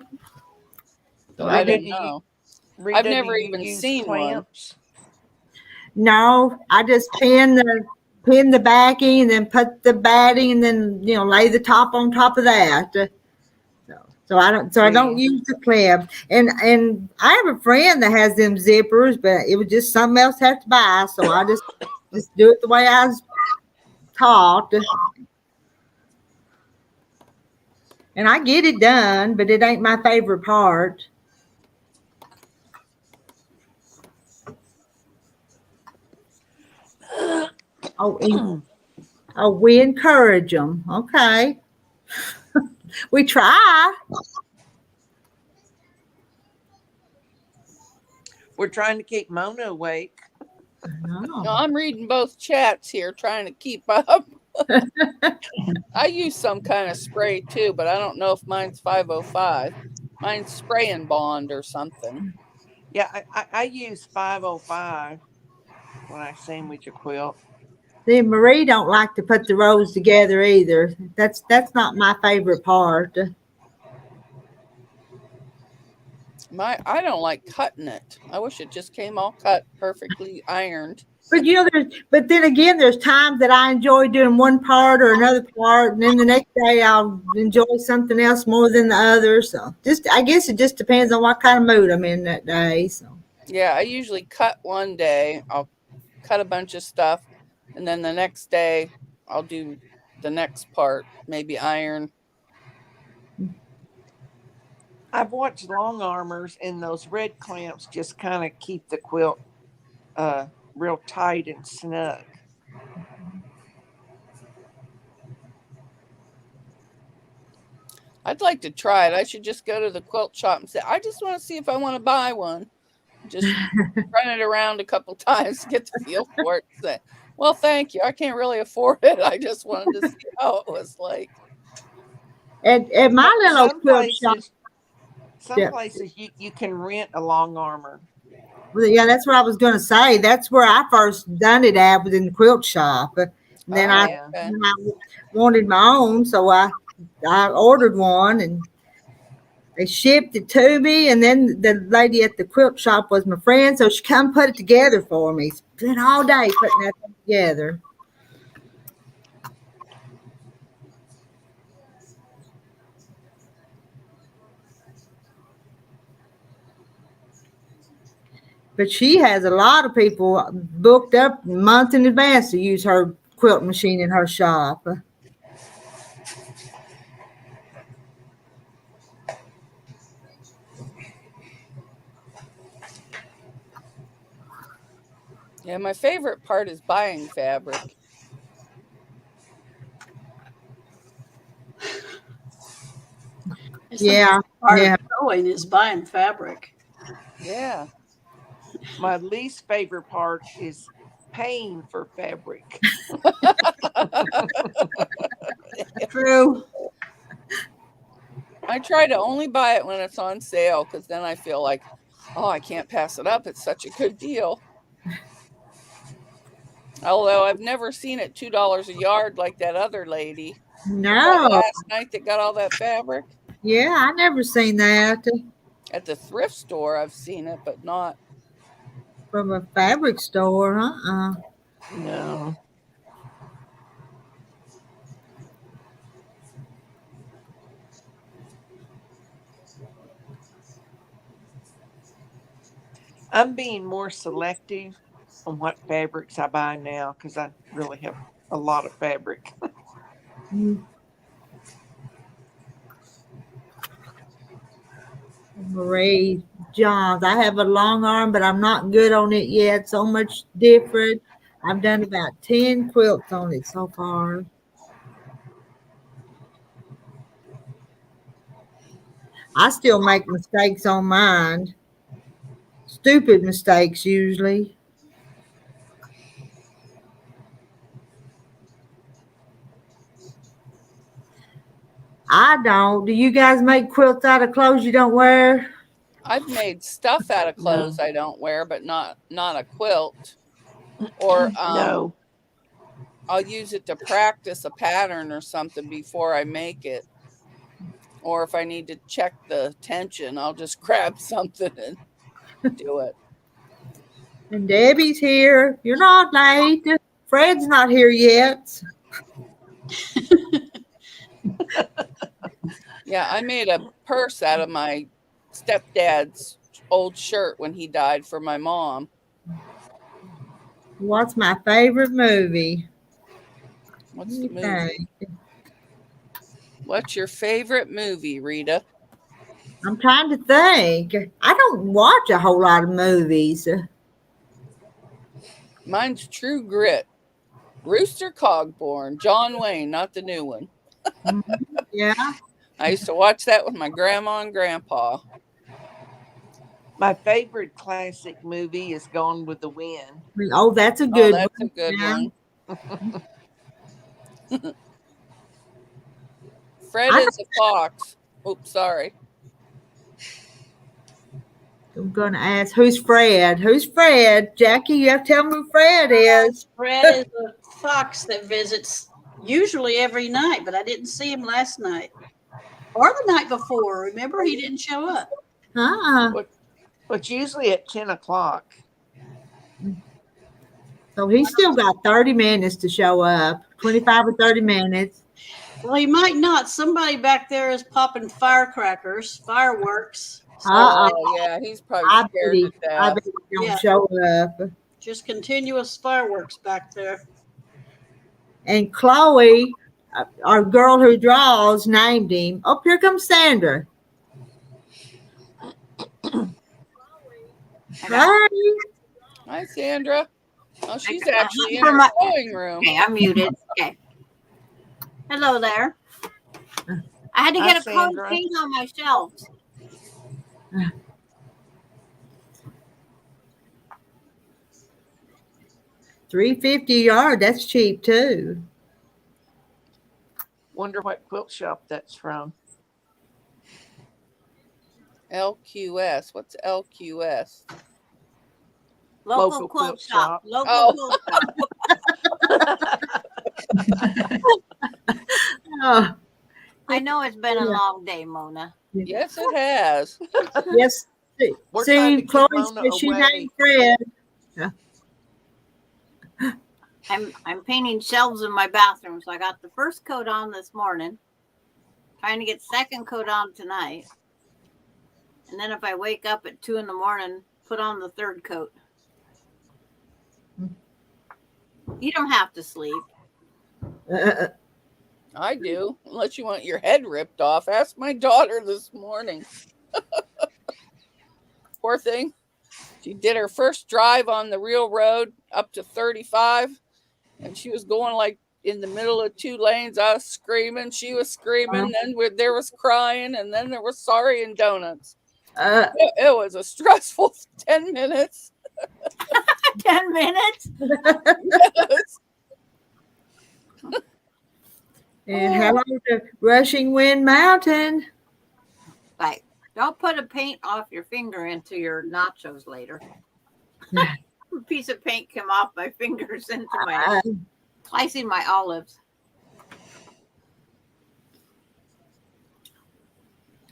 B: But I don't know.
G: Rita,
B: I've never even seen
G: clamps?
A: No, I just pin the backing and then put the batting and then lay the top on top of that. So I don't use the clamp. And I have a friend that has them zippers, but it was just something else I had to buy. So I just do it the way I was taught. And I get it done, but it ain't my favorite part. Oh, we encourage them. Okay. We try.
G: We're trying to keep Mona awake.
B: No, I'm reading both chats here, trying to keep up. I use some kind of spray too, but I don't know if mine's 505. Mine's Spray and Bond or something.
G: Yeah, I use 505 when I sandwich a quilt.
A: See, Marie don't like to put the rows together either. That's not my favorite part.
B: I don't like cutting it. I wish it just came all cut, perfectly ironed.
A: But but then again, there's times that I enjoy doing one part or another part, and then the next day I'll enjoy something else more than the other. So I guess it just depends on what kind of mood I'm in that day. So
B: yeah, I usually cut one day. I'll cut a bunch of stuff, and then the next day I'll do the next part, maybe iron.
G: I've watched long armors, and those red clamps just kind of keep the quilt real tight and snug.
B: I'd like to try it. I should just go to the quilt shop and say, I just want to see if I want to buy one. Just run it around a couple times to get the feel for it. Say, well, thank you. I can't really afford it. I just wanted to see how it was like.
A: at my little quilt shop,
G: some places you can rent a long armor.
A: well, yeah, that's what I was going to say. That's where I first done it at, was in the quilt shop. And then I wanted my own, so I ordered one, and they shipped it to me. And then the lady at the quilt shop was my friend, so she come put it together for me. Spent all day putting that together. But she has a lot of people booked up months in advance to use her quilt machine in her shop.
B: Yeah, my favorite part is buying fabric.
A: Yeah.
E: Part of sewing is buying fabric.
B: Yeah.
G: My least favorite part is paying for fabric.
E: True.
B: I try to only buy it when it's on sale, because then I feel like, oh, I can't pass it up. It's such a good deal. Although I've never seen it $2 a yard like that other lady.
A: No.
B: Last night that got all that fabric.
A: Yeah, I never seen that.
B: At the thrift store, I've seen it, but not
A: From a fabric store,
G: No. I'm being more selective on what fabrics I buy now, because I really have a lot of fabric.
A: Marie Johns. I have a long arm, but I'm not good on it yet. So much different. I've done about 10 quilts on it so far. I still make mistakes on mine. Stupid mistakes usually. I don't. Do you guys make quilts out of clothes you don't wear?
B: I've made stuff out of clothes I don't wear, but not a quilt. Or
G: No.
B: I'll use it to practice a pattern or something before I make it. Or if I need to check the tension, I'll just grab something and do it.
A: And Debbie's here. You're not late. Fred's not here yet.
B: Yeah, I made a purse out of my stepdad's old shirt when he died for my mom.
A: What's my favorite movie?
B: What's the movie? What's your favorite movie, Rita?
A: I'm trying to think. I don't watch a whole lot of movies.
B: Mine's True Grit. Rooster Cogburn, John Wayne, not the new one.
A: Yeah.
B: I used to watch that with my grandma and grandpa.
G: My favorite classic movie is Gone with the Wind.
A: Oh, that's a good
B: one.
A: That's
B: a good one. Fred is a fox. Oops, sorry.
A: I'm going to ask, who's Fred? Who's Fred? Jackie, you have to tell me who Fred is.
E: Fred is a fox that visits usually every night, but I didn't see him last night or the night before. Remember, he didn't show up.
G: Which usually at 10 o'clock.
A: So he's still got 30 minutes to show up. 25 or 30 minutes.
E: Well, he might not. Somebody back there is popping fireworks.
B: Oh, yeah, he's probably
A: I
B: scared to
A: bet
B: death.
A: he don't show up.
E: Just continuous fireworks back there.
A: And Chloe, our girl who draws, named him. Oh, here comes Sandra. Hi.
B: Hi, Sandra. Oh, she's
C: I-
B: actually in
C: for
B: her
C: my-
B: sewing room.
C: Okay, I'm muted. Okay. Hello there. I had to
G: Hi,
C: get a coat
G: Sandra.
C: of paint on my shelves.
A: $3.50 a yard. That's cheap too.
G: Wonder what quilt shop that's from.
B: LQS. What's LQS?
C: Local quilt shop. Local quilt shop.
A: Oh,
C: I know it's been a long day, Mona.
B: Yes, it has.
A: yes.
G: We're trying
A: See,
G: to keep
A: Chloe
G: Mona
A: said she
G: away.
A: named Fred.
C: I'm painting shelves in my bathroom, so I got the first coat on this morning. Trying to get second coat on tonight. And then if I wake up at 2 a.m, put on the third coat. You don't have to sleep.
B: I do, unless you want your head ripped off. Ask my daughter this morning. Poor thing. She did her first drive on the real road up to 35, and she was going like in the middle of 2 lanes. I was screaming, she was screaming, then there was crying, and then there was sorry and donuts. It was a stressful 10 minutes.
C: 10 minutes?
B: Yes.
A: And hello to Rushing Wind Mountain.
C: Like, don't put a paint off your finger into your nachos later. A piece of paint came off my fingers into my slicing my olives.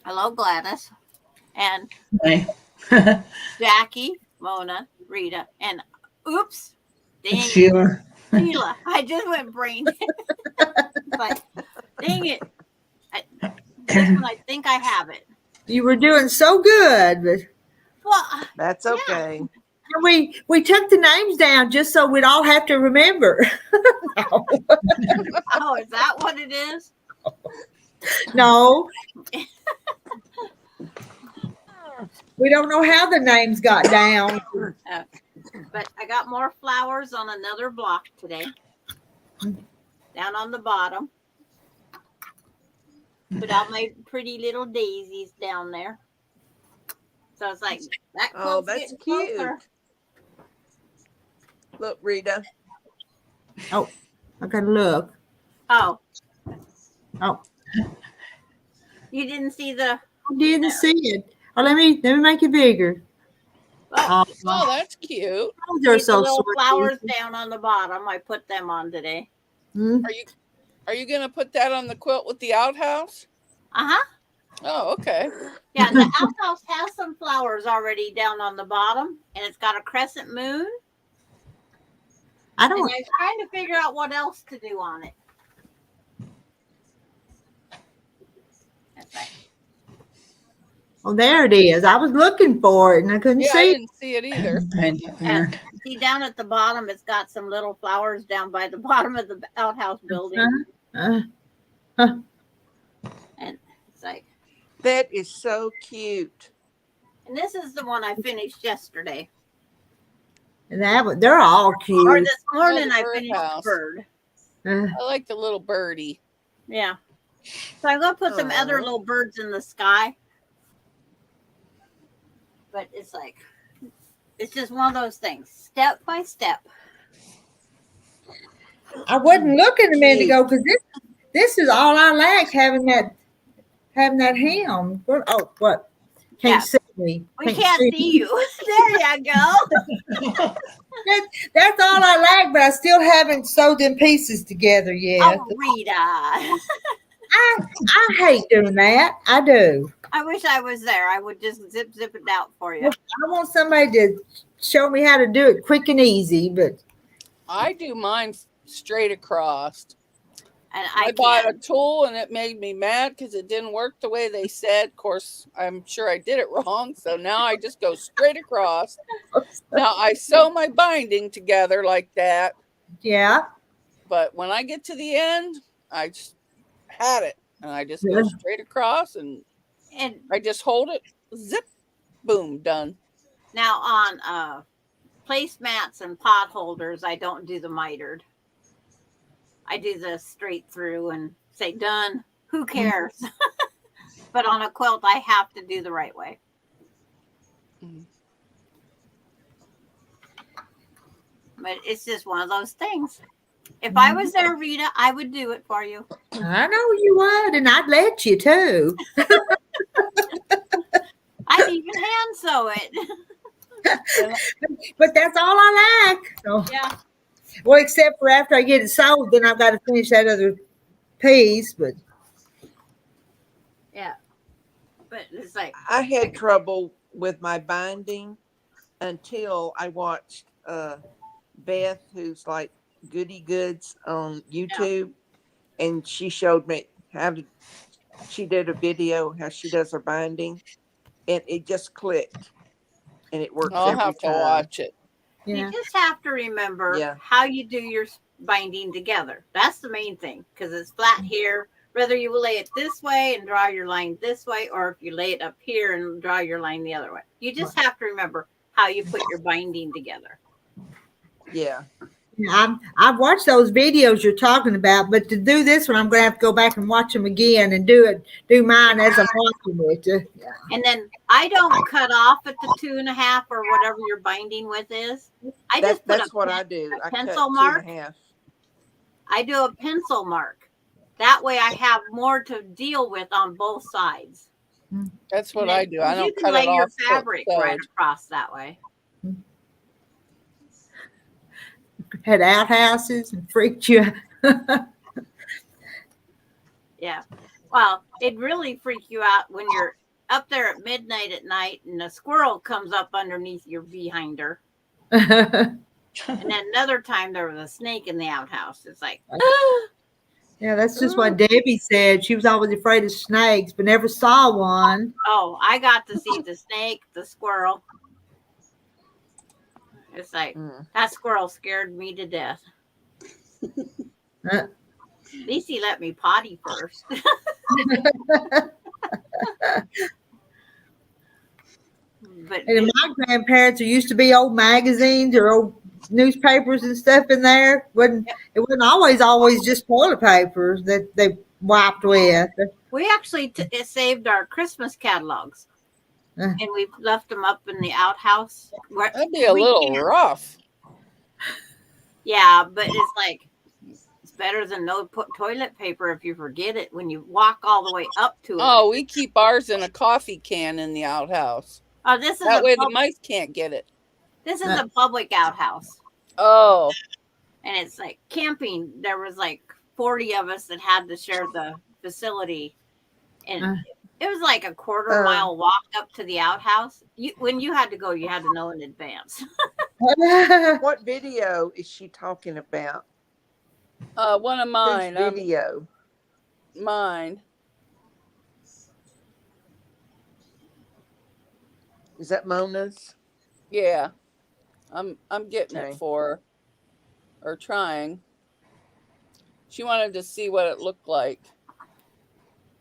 C: Hello, Gladys. And
H: Hi.
C: Jackie, Mona, Rita, and oops, dang it,
H: Sheila.
C: Sheila. I just went brain dead. But dang it. This one, I think I have it.
A: You were doing so good, but
C: Well,
G: That's okay.
A: we took the names down just so we'd all have to remember. No.
C: oh, is that what it is?
A: No. We don't know how the names got down.
C: But I got more flowers on another block today. Down on the bottom. Put all my pretty little daisies down there. So it's like that
G: Oh,
C: quilt's
G: that's
C: getting
G: cute.
C: closer.
G: Look, Rita.
A: Oh, I gotta look.
C: Oh.
A: Oh.
C: You didn't see the
A: I didn't see it. Oh, let me make it bigger.
C: oh,
B: Oh, that's cute.
A: Those are
C: see the
A: so
C: little
A: sweet.
C: flowers down on the bottom. I put them on today.
A: Mm.
B: Are you gonna put that on the quilt with the outhouse?
C: Uh-huh.
B: Oh, okay.
C: Yeah, the outhouse has some flowers already down on the bottom, and it's got a crescent moon.
A: I
C: And I
A: don't.
C: was trying to figure out what else to do on it. That's right.
A: Oh, there it is. I was looking for it and I couldn't
B: Yeah, I
A: see it.
B: didn't see it either.
H: Find it there.
C: And see down at the bottom, it's got some little flowers down by the bottom of the outhouse building. And it's like,
G: That is so cute.
C: and this is the one I finished yesterday.
A: And they're all
C: Or
A: cute.
C: this morning
B: the
C: I finished the
B: birdhouse.
C: bird.
A: Uh,
B: I like the little birdie.
C: Yeah. So I'm going to put some other
G: Aw.
C: little birds in the sky. But it's like, it's just one of those things, step by step.
A: I wasn't looking a minute ago because this is all I like, having that hem. What? Can't
C: Yeah.
A: see me.
C: We can't see you. There you go.
A: That's all I like, but I still haven't sewed them pieces together yet.
C: Oh, Rita.
A: I hate doing that. I do.
C: I wish I was there. I would just zip it out for you.
A: I want somebody to show me how to do it quick and easy, but
B: I do mine straight across.
C: And
B: I bought a tool and it made me mad because it didn't work the way they said. Of course, I'm sure I did it wrong. So now I just go straight across. Now I sew my binding together like that.
A: yeah.
B: But when I get to the end, I just had it. And I just go straight across and I just hold it. Zip. Boom. Done.
C: Now on placemats and pot holders, I don't do the mitered. I do the straight through and say done. Who cares? But on a quilt, I have to do the right way. But it's just one of those things. If I was there, Rita, I would do it for you.
A: I know you would, and I'd let you too.
C: I'd even hand sew it.
A: But that's all I like. So.
C: Yeah.
A: Well, except for after I get it sold, then I've got to finish that other piece. But
C: yeah, but it's like
G: I had trouble with my binding until I watched Beth, who's like Goody Goods on YouTube, and she showed me she did a video how she does her binding, and it just clicked, and it works
B: I'll
G: every
B: have to
G: time.
B: watch it.
C: you just have to remember how you do your binding together. That's the main thing, because it's flat here. Whether you lay it this way and draw your line this way, or if you lay it up here and draw your line the other way. You just have to remember how you put your binding together.
G: Yeah.
A: I've watched those videos you're talking about, but to do this one, I'm going to have to go back and watch them again and do mine as I'm watching it.
C: And then I don't cut off at the 2.5 or whatever your binding width is.
G: That's what I do. I
C: pencil
G: cut
C: mark.
G: 2.5.
C: I do a pencil mark. That way I have more to deal with on both sides.
B: That's what I do. I don't
C: you can
B: cut
C: lay
B: it
C: your
B: off.
C: fabric right across that way.
A: Had outhouses and freaked you.
C: Yeah. Well, it really freak you out when you're up there at midnight at night and a squirrel comes up underneath your behinder. And then another time there was a snake in the outhouse. It's like,
A: yeah, that's just what Debbie said. She was always afraid of snakes, but never saw one.
C: Oh, I got to see the snake, the squirrel. It's like, that squirrel scared me to death. At least he let me potty first.
A: And my grandparents, there used to be old magazines or old newspapers and stuff in there. It wasn't always just toilet paper that they wiped with.
C: We actually saved our Christmas catalogs. And we've left them up in the outhouse.
B: That'd be a little rough.
C: Yeah, but it's like, it's better than no toilet paper if you forget it when you walk all the way up to it.
B: Oh, we keep ours in a coffee can in the outhouse.
C: Oh, this is
B: that way the mice can't get it.
C: This is a public outhouse.
B: Oh.
C: And it's like camping. There was like 40 of us that had to share the facility. And it was like a quarter-mile walk up to the outhouse. When you had to go, you had to know in advance.
G: What video is she talking about?
B: One of mine.
G: Whose video?
B: Mine.
G: Is that Mona's?
B: Yeah. I'm getting it for her. Or trying. She wanted to see what it looked like.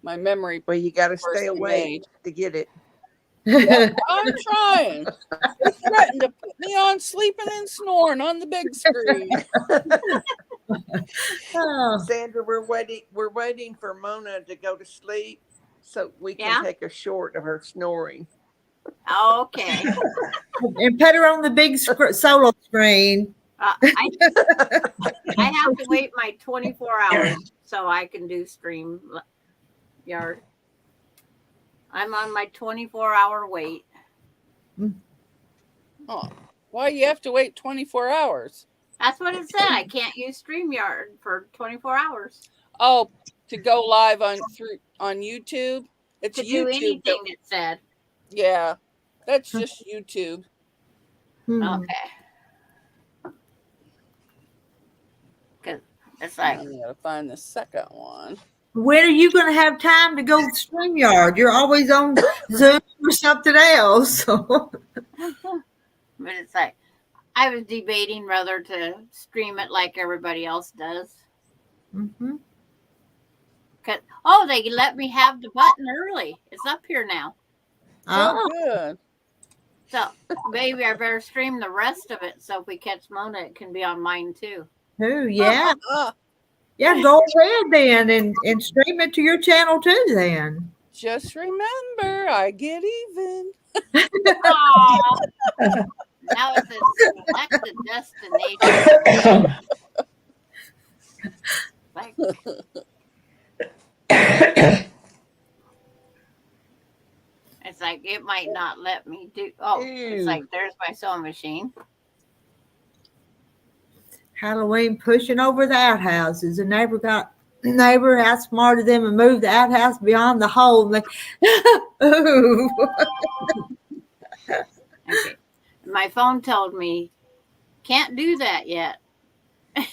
B: My memory.
G: Well, you got to stay awake to get it.
B: Yeah, I'm trying. They threatened to put me on sleeping and snoring on the big screen.
G: Sandra, we're waiting for Mona to go to sleep so we can take a short of her snoring.
C: Okay.
A: And put her on the big solo screen.
C: I have to wait my 24 hours so I can do stream yard. I'm on my 24-hour wait.
B: Oh, why you have to wait 24 hours?
C: That's what it said. I can't use StreamYard for 24 hours.
B: Oh, to go live on YouTube. It's
C: To do
B: YouTube.
C: anything it said.
B: Yeah, that's just YouTube.
C: Okay. Cause it's like
B: I gotta find the second one.
A: When are you going to have time to go StreamYard? You're always on Zoom or something else.
C: but it's like I was debating whether to stream it like everybody else does.
A: Mm-hmm.
C: They let me have the button early. It's up here now.
B: Oh, good.
C: So maybe I better stream the rest of it. So if we catch Mona, it can be on mine too.
A: Oh, yeah. Yeah, go ahead then and stream it to your channel too then.
B: Just remember, I get even.
C: Now it says select the destination. Like, it's like it might not let me do. It's like there's my sewing machine.
A: Halloween pushing over the outhouses. The neighbor outsmarted them and moved the outhouse beyond the hole. And ooh.
C: Okay. My phone told me can't do that yet. It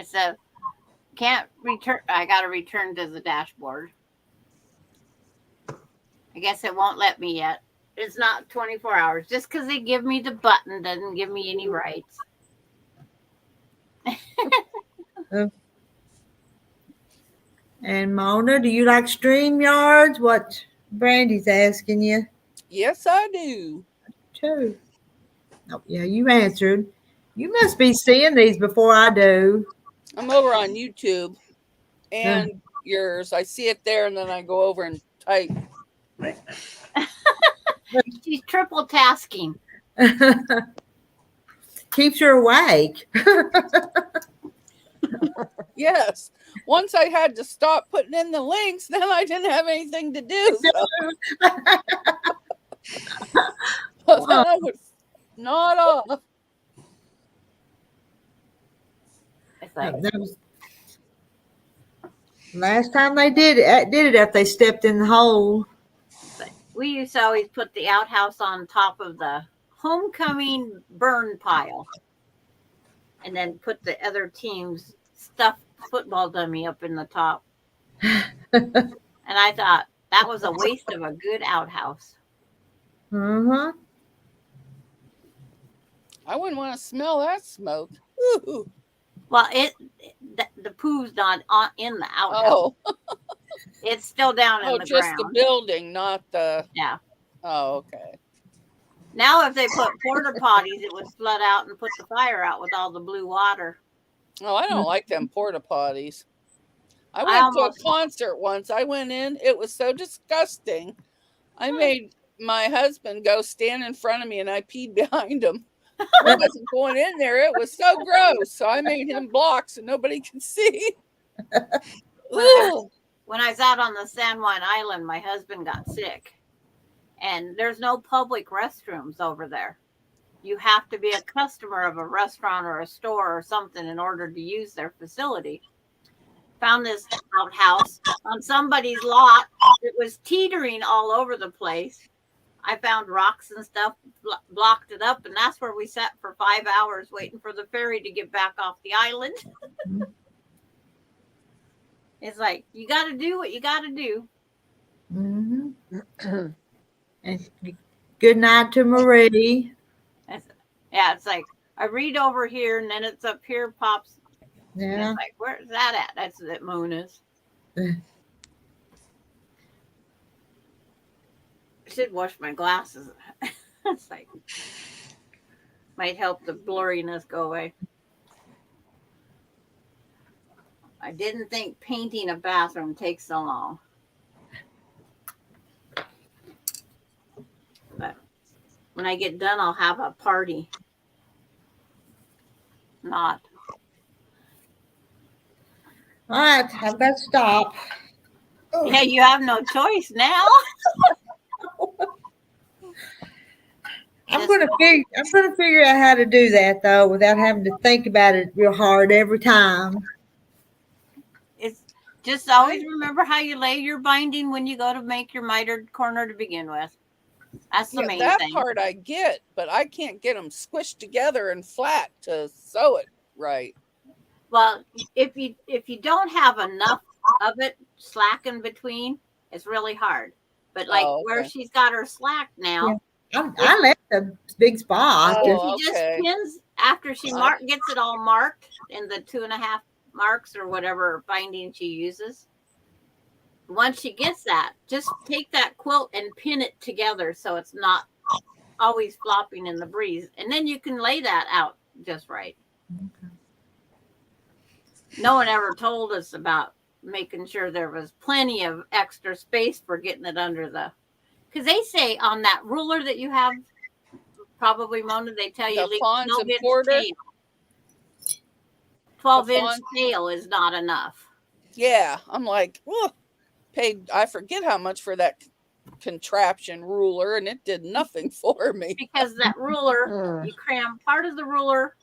C: said can't return. I got to return to the dashboard. I guess it won't let me yet. It's not 24 hours. Just because they give me the button doesn't give me any rights.
A: And Mona, do you like StreamYards? What Brandy's asking you?
B: Yes, I do.
A: Too. Oh, yeah, you answered. You must be seeing these before I do.
B: I'm over on YouTube and yours. I see it there, and then I go over and type.
C: She's triple tasking.
A: Keeps her awake.
B: Yes. Once I had to stop putting in the links, then I didn't have anything to do. So. Then I was not off.
A: That was last time they did it after they stepped in the hole.
C: We used to always put the outhouse on top of the homecoming burn pile and then put the other team's stuffed football dummy up in the top. And I thought that was a waste of a good outhouse.
A: Uh-huh.
B: I wouldn't want to smell that smoke. Ooh.
C: Well, the poo's not in the outhouse.
B: Oh.
C: It's still down in the
B: just
C: ground.
B: The building, not the.
C: Yeah.
B: Oh, okay.
C: Now, if they put porta potties, it would flood out and put the fire out with all the blue water.
B: Oh, I don't like them porta potties. I went to a concert once. I went in. It was so disgusting. I made my husband go stand in front of me, and I peed behind him. I wasn't going in there. It was so gross. So I made him block so nobody could see.
C: When I was out on the San Juan Island, my husband got sick. And there's no public restrooms over there. You have to be a customer of a restaurant or a store or something in order to use their facility. Found this outhouse on somebody's lot. It was teetering all over the place. I found rocks and stuff, blocked it up, and that's where we sat for 5 hours waiting for the ferry to get back off the island. It's like, you got to do what you got to do.
A: Mm-hmm. And good night to Marie.
C: It's like, I read over here, and then it's up here, pops.
A: Yeah.
C: It's like, where's that at? That's at Mona's. I should wash my glasses. It's like, might help the blurriness go away. I didn't think painting a bathroom takes so long. But when I get done, I'll have a party. Not.
A: All right, I've got to stop.
C: Yeah, you have no choice now.
A: I'm gonna figure out how to do that though without having to think about it real hard every time.
C: It's
J: Just always remember how you lay your binding when you go to make your mitered corner to begin with. That's the main
B: that
J: thing.
B: part I get, but I can't get them squished together and flat to sew it right.
J: Well, if you don't have enough of it slack in between, it's really hard. But like where she's got her slack now,
A: I left a big spot.
J: If she just pins after she gets it all marked in the 2.5 marks or whatever binding she uses. Once she gets that, just take that quilt and pin it together so it's not always flopping in the breeze, and then you can lay that out just right. Okay. No one ever told us about making sure there was plenty of extra space for getting it under the, because they say on that ruler that you have, probably Mona, they tell you leave 12-inch tail. 12-inch tail is not enough.
B: Yeah, I'm like, paid, I forget how much for that contraption ruler, and it did nothing for me.
J: Because that ruler, you cram part of the ruler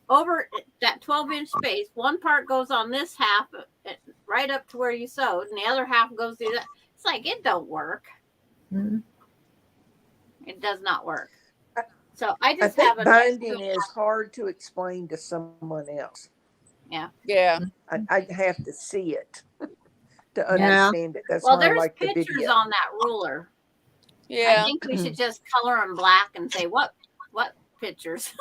J: over that 12-inch space. One part goes on this half, right up to where you sewed, and the other half goes through that. It's like, it don't work. Mm-hmm. It does not work. So I
G: think binding is hard to explain to someone else.
J: Yeah.
B: Yeah.
G: I have to see it to understand it. That's
J: well,
G: why I
J: there's
G: like the
J: pictures
G: video.
J: on that ruler.
B: Yeah.
J: I think we should just color them black and say what pictures.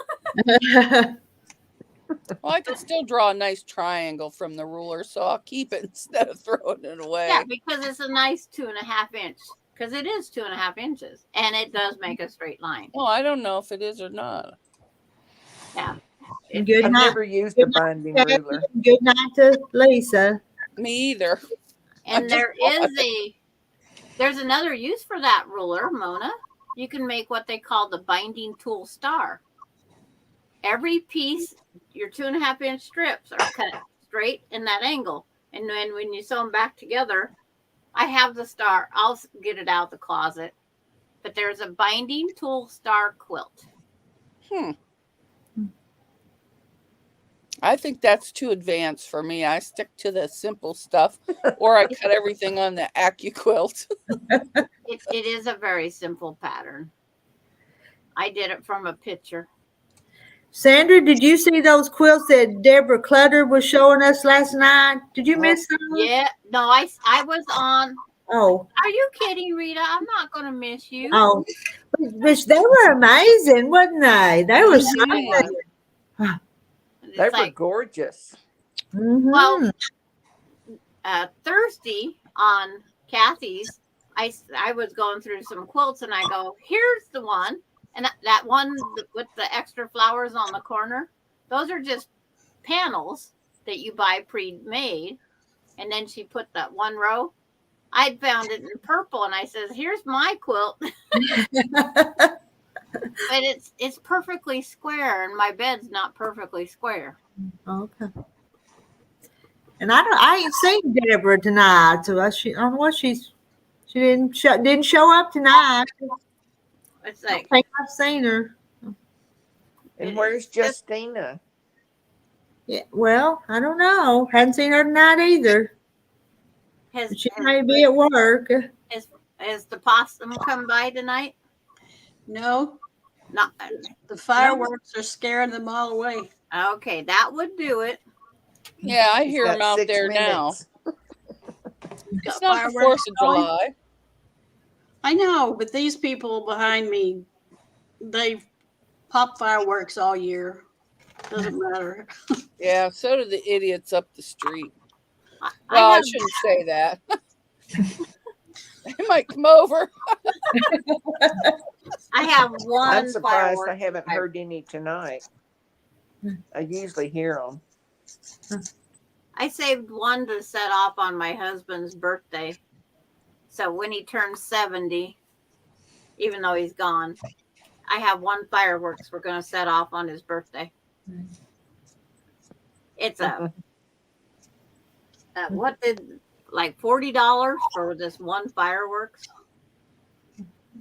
B: Well, I could still draw a nice triangle from the ruler, so I'll keep it instead of throwing it away.
J: Yeah, because it's a nice 2.5 inch. Because it is 2.5 inches, and it does make a straight line.
B: Well, I don't know if it is or not.
J: Yeah.
A: I've
G: never used a binding ruler.
A: Good night to Lisa.
B: Me either.
J: And there's another use for that ruler, Mona. You can make what they call the binding tool star. Every piece, your 2.5 inch strips are cut straight in that angle. And then when you sew them back together, I have the star. I'll get it out of the closet. But there's a binding tool star quilt.
B: I think that's too advanced for me. I stick to the simple stuff, or I cut everything on the AccuQuilt.
J: It is a very simple pattern. I did it from a picture.
A: Sandra, did you see those quilts that Deborah Clutter was showing us last night? Did you miss those?
J: Yeah. No, I was on.
A: Oh.
J: Are you kidding, Rita? I'm not going to miss you.
A: Oh. But they were amazing, wasn't they? They were so good.
G: They were gorgeous.
A: Mm-hmm.
J: Well, Thursday on Kathy's, I was going through some quilts and I go, here's the one. And that one with the extra flowers on the corner, those are just panels that you buy pre-made. And then she put that one row. I found it in purple and I says, here's my quilt. But it's perfectly square and my bed's not perfectly square.
A: Okay. And I ain't seen Deborah tonight, so I don't know what she didn't show up tonight.
J: It's like,
A: I think I've seen her.
G: And where's Justina?
A: Yeah, well, I don't know. Hadn't seen her tonight either. She may be at work.
J: Has the possum come by tonight?
E: No.
J: Not
E: the fireworks are scaring them all away.
J: Okay, that would do it.
B: Yeah, I hear them out there now. It's not the 4th of July.
E: I know, but these people behind me, they pop fireworks all year. Doesn't matter.
B: Yeah, so do the idiots up the street. Well, I shouldn't say that. They might come over.
J: I have one.
G: I'm surprised I haven't heard any tonight. I usually hear them.
J: I saved one to set off on my husband's birthday. So when he turns 70, even though he's gone, I have one fireworks we're going to set off on his birthday. It's what did like $40 for this one fireworks?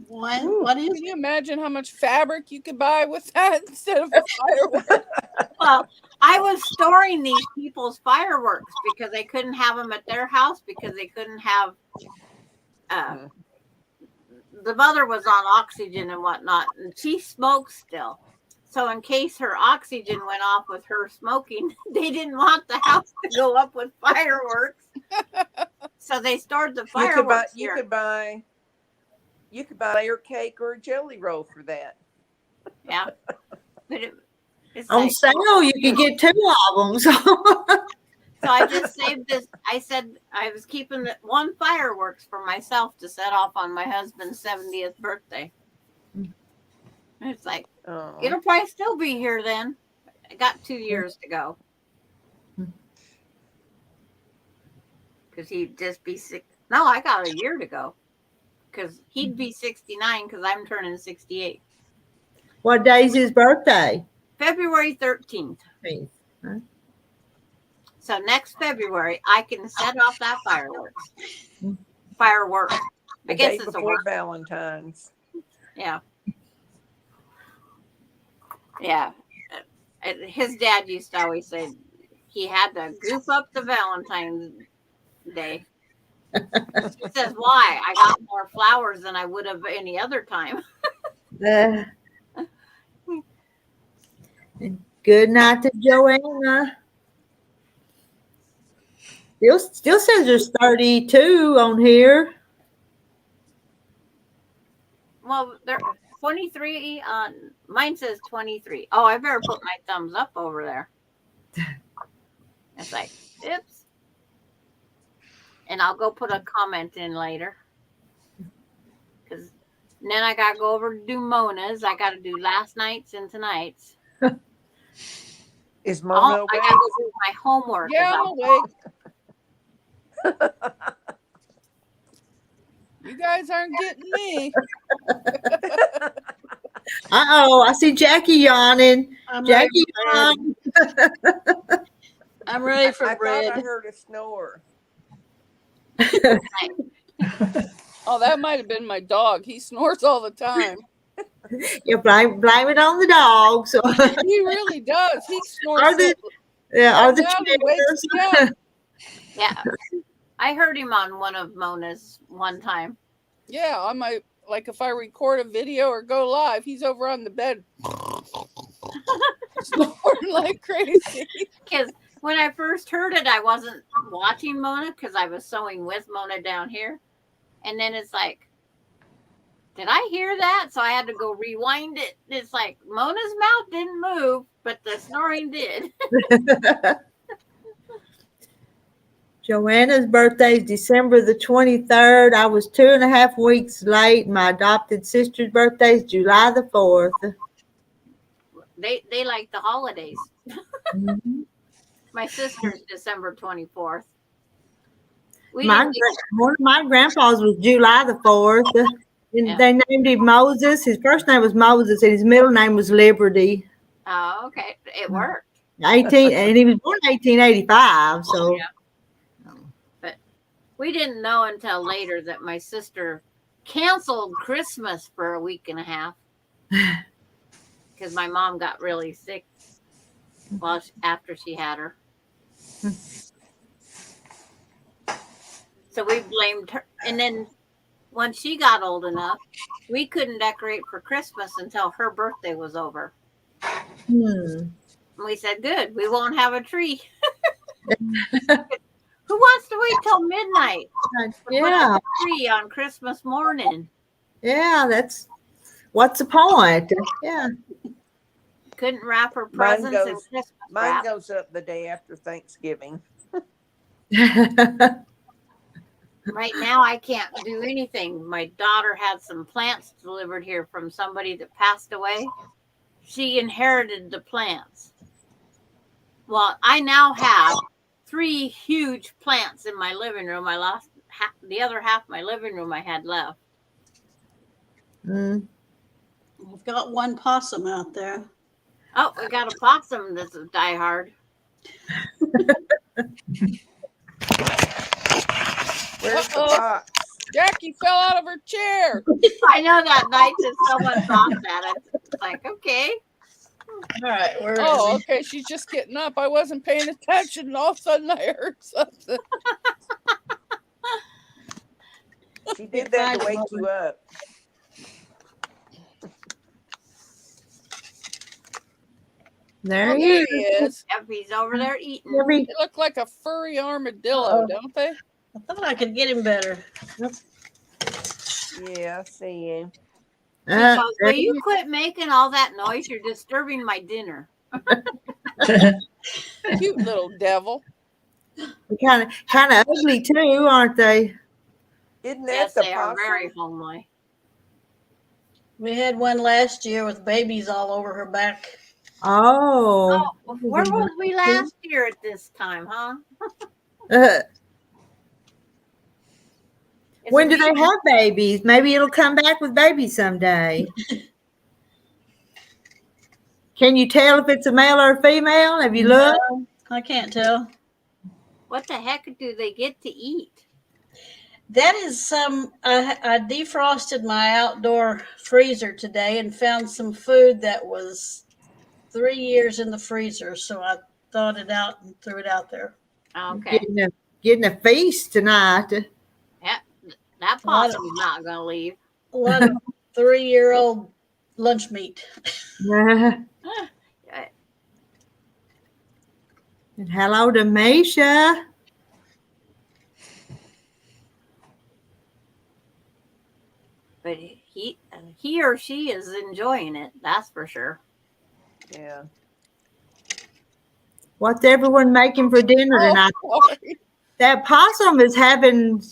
E: What is?
B: Can you imagine how much fabric you could buy with that instead of a firework?
J: Well, I was storing these people's fireworks because they couldn't have them at their house because they couldn't have. The mother was on oxygen and whatnot, and she smokes still. So in case her oxygen went off with her smoking, they didn't want the house to go up with fireworks. So they stored the fireworks
G: You
J: here.
G: could buy a layer cake or a jelly roll for that.
J: Yeah, but it's
A: On
J: like,
A: sale, you could get 2 of them. So.
J: so I just saved this. I said I was keeping the 1 fireworks for myself to set off on my husband's 70th birthday. And it's like, it'll probably still be here then. I got 2 years to go. Because he'd just be sick. No, I got a year to go. Because he'd be 69 because I'm turning 68.
A: What day's his birthday?
J: February 13th.
A: Huh?
J: So next February, I can set off that fireworks. I guess it's a word.
G: Valentine's.
J: Yeah. Yeah. His dad used to always say he had to goof up the Valentine's Day. He says, why? I got more flowers than I would have any other time.
A: Good night to Joanna. Still says there's 32 on here.
J: Well, there 23 on mine says 23. Oh, I better put my thumbs up over there. It's like, oops. And I'll go put a comment in later. Because then I got to go over to do Mona's. I got to do last night's and tonight's.
G: Is Mona awake?
J: I got to go do my homework.
B: Yeah, I'm awake. You guys aren't getting me.
A: I see Jackie yawning. Jackie yawning.
E: I'm ready for
G: bread.
E: bread.
G: I thought I heard a snore.
B: Oh, that might have been my dog. He snores all the time.
A: You blame it on the dog. So
B: He really does. He snores.
A: are the
B: wakes me up.
J: Yeah. I heard him on one of Mona's one time.
B: Yeah, on my, like if I record a video or go live, he's over on the bed snoring like crazy.
J: Because when I first heard it, I wasn't watching Mona because I was sewing with Mona down here. And then it's like, did I hear that? So I had to go rewind it. It's like Mona's mouth didn't move, but the snoring did.
A: Joanna's birthday is December the 23rd. I was 2.5 weeks late. My adopted sister's birthday is July the 4th.
J: They like the holidays.
A: Mm-hmm.
J: My sister's December 24th.
A: One of my grandpa's was July the 4th. And they named him Moses. His first name was Moses, and his middle name was Liberty.
J: Oh, okay. It worked.
A: And he was born in 1885. So.
J: Yeah. But we didn't know until later that my sister canceled Christmas for a week and a half because my mom got really sick after she had her. So we blamed her. And then when she got old enough, we couldn't decorate for Christmas until her birthday was over. And we said, good, we won't have a tree. Who wants to wait till midnight to put up a tree on Christmas morning?
A: Yeah, what's the point? Yeah.
J: Couldn't wrap her presents in Christmas
G: Mine
J: wrap.
G: goes up the day after Thanksgiving.
J: Right now, I can't do anything. My daughter had some plants delivered here from somebody that passed away. She inherited the plants. Well, I now have 3 huge plants in my living room. I lost the other half of my living room I had left.
E: I've got one possum out there.
J: Oh, we got a possum that's a diehard.
G: Where's the box?
B: Jackie fell out of her chair.
J: I know that night that someone thought that. It's like, okay.
E: All right, where is
B: Oh,
E: he?
B: okay. She's just getting up. I wasn't paying attention, and all of a sudden I heard something.
G: She did that to wake you up.
A: There
B: Oh,
A: he
B: there
A: is.
B: he is.
C: Yep, he's over there eating.
B: They look like a furry armadillo, don't they?
E: I thought I could get him better.
G: Yeah, I see him.
C: She goes, will
A: there
C: you
A: he
C: quit making all that noise? You're disturbing my dinner.
B: Cute little devil.
A: is. Kind of ugly too, aren't they?
G: Isn't that
C: Yes,
G: the
C: they are
G: possum?
C: very homely.
E: We had one last year with babies all over her back.
A: Oh.
C: Where was we last year at this time, huh? It's
A: When do they
C: amazing.
A: have babies? Maybe it'll come back with babies someday. Can you tell if it's a male or a female? Have you looked?
E: No, I can't tell.
C: What the heck do they get to eat?
E: That is some. I defrosted my outdoor freezer today and found some food that was 3 years in the freezer. So I thawed it out and threw it out there.
C: Okay.
A: Getting a feast tonight.
C: Yep. That possum's not going to leave.
E: A lot of 3-year-old lunch meat.
A: And hello to Misha.
C: But he or she is enjoying it. That's for sure.
G: Yeah.
A: What's everyone making for dinner tonight?
B: sorry.
A: That possum is having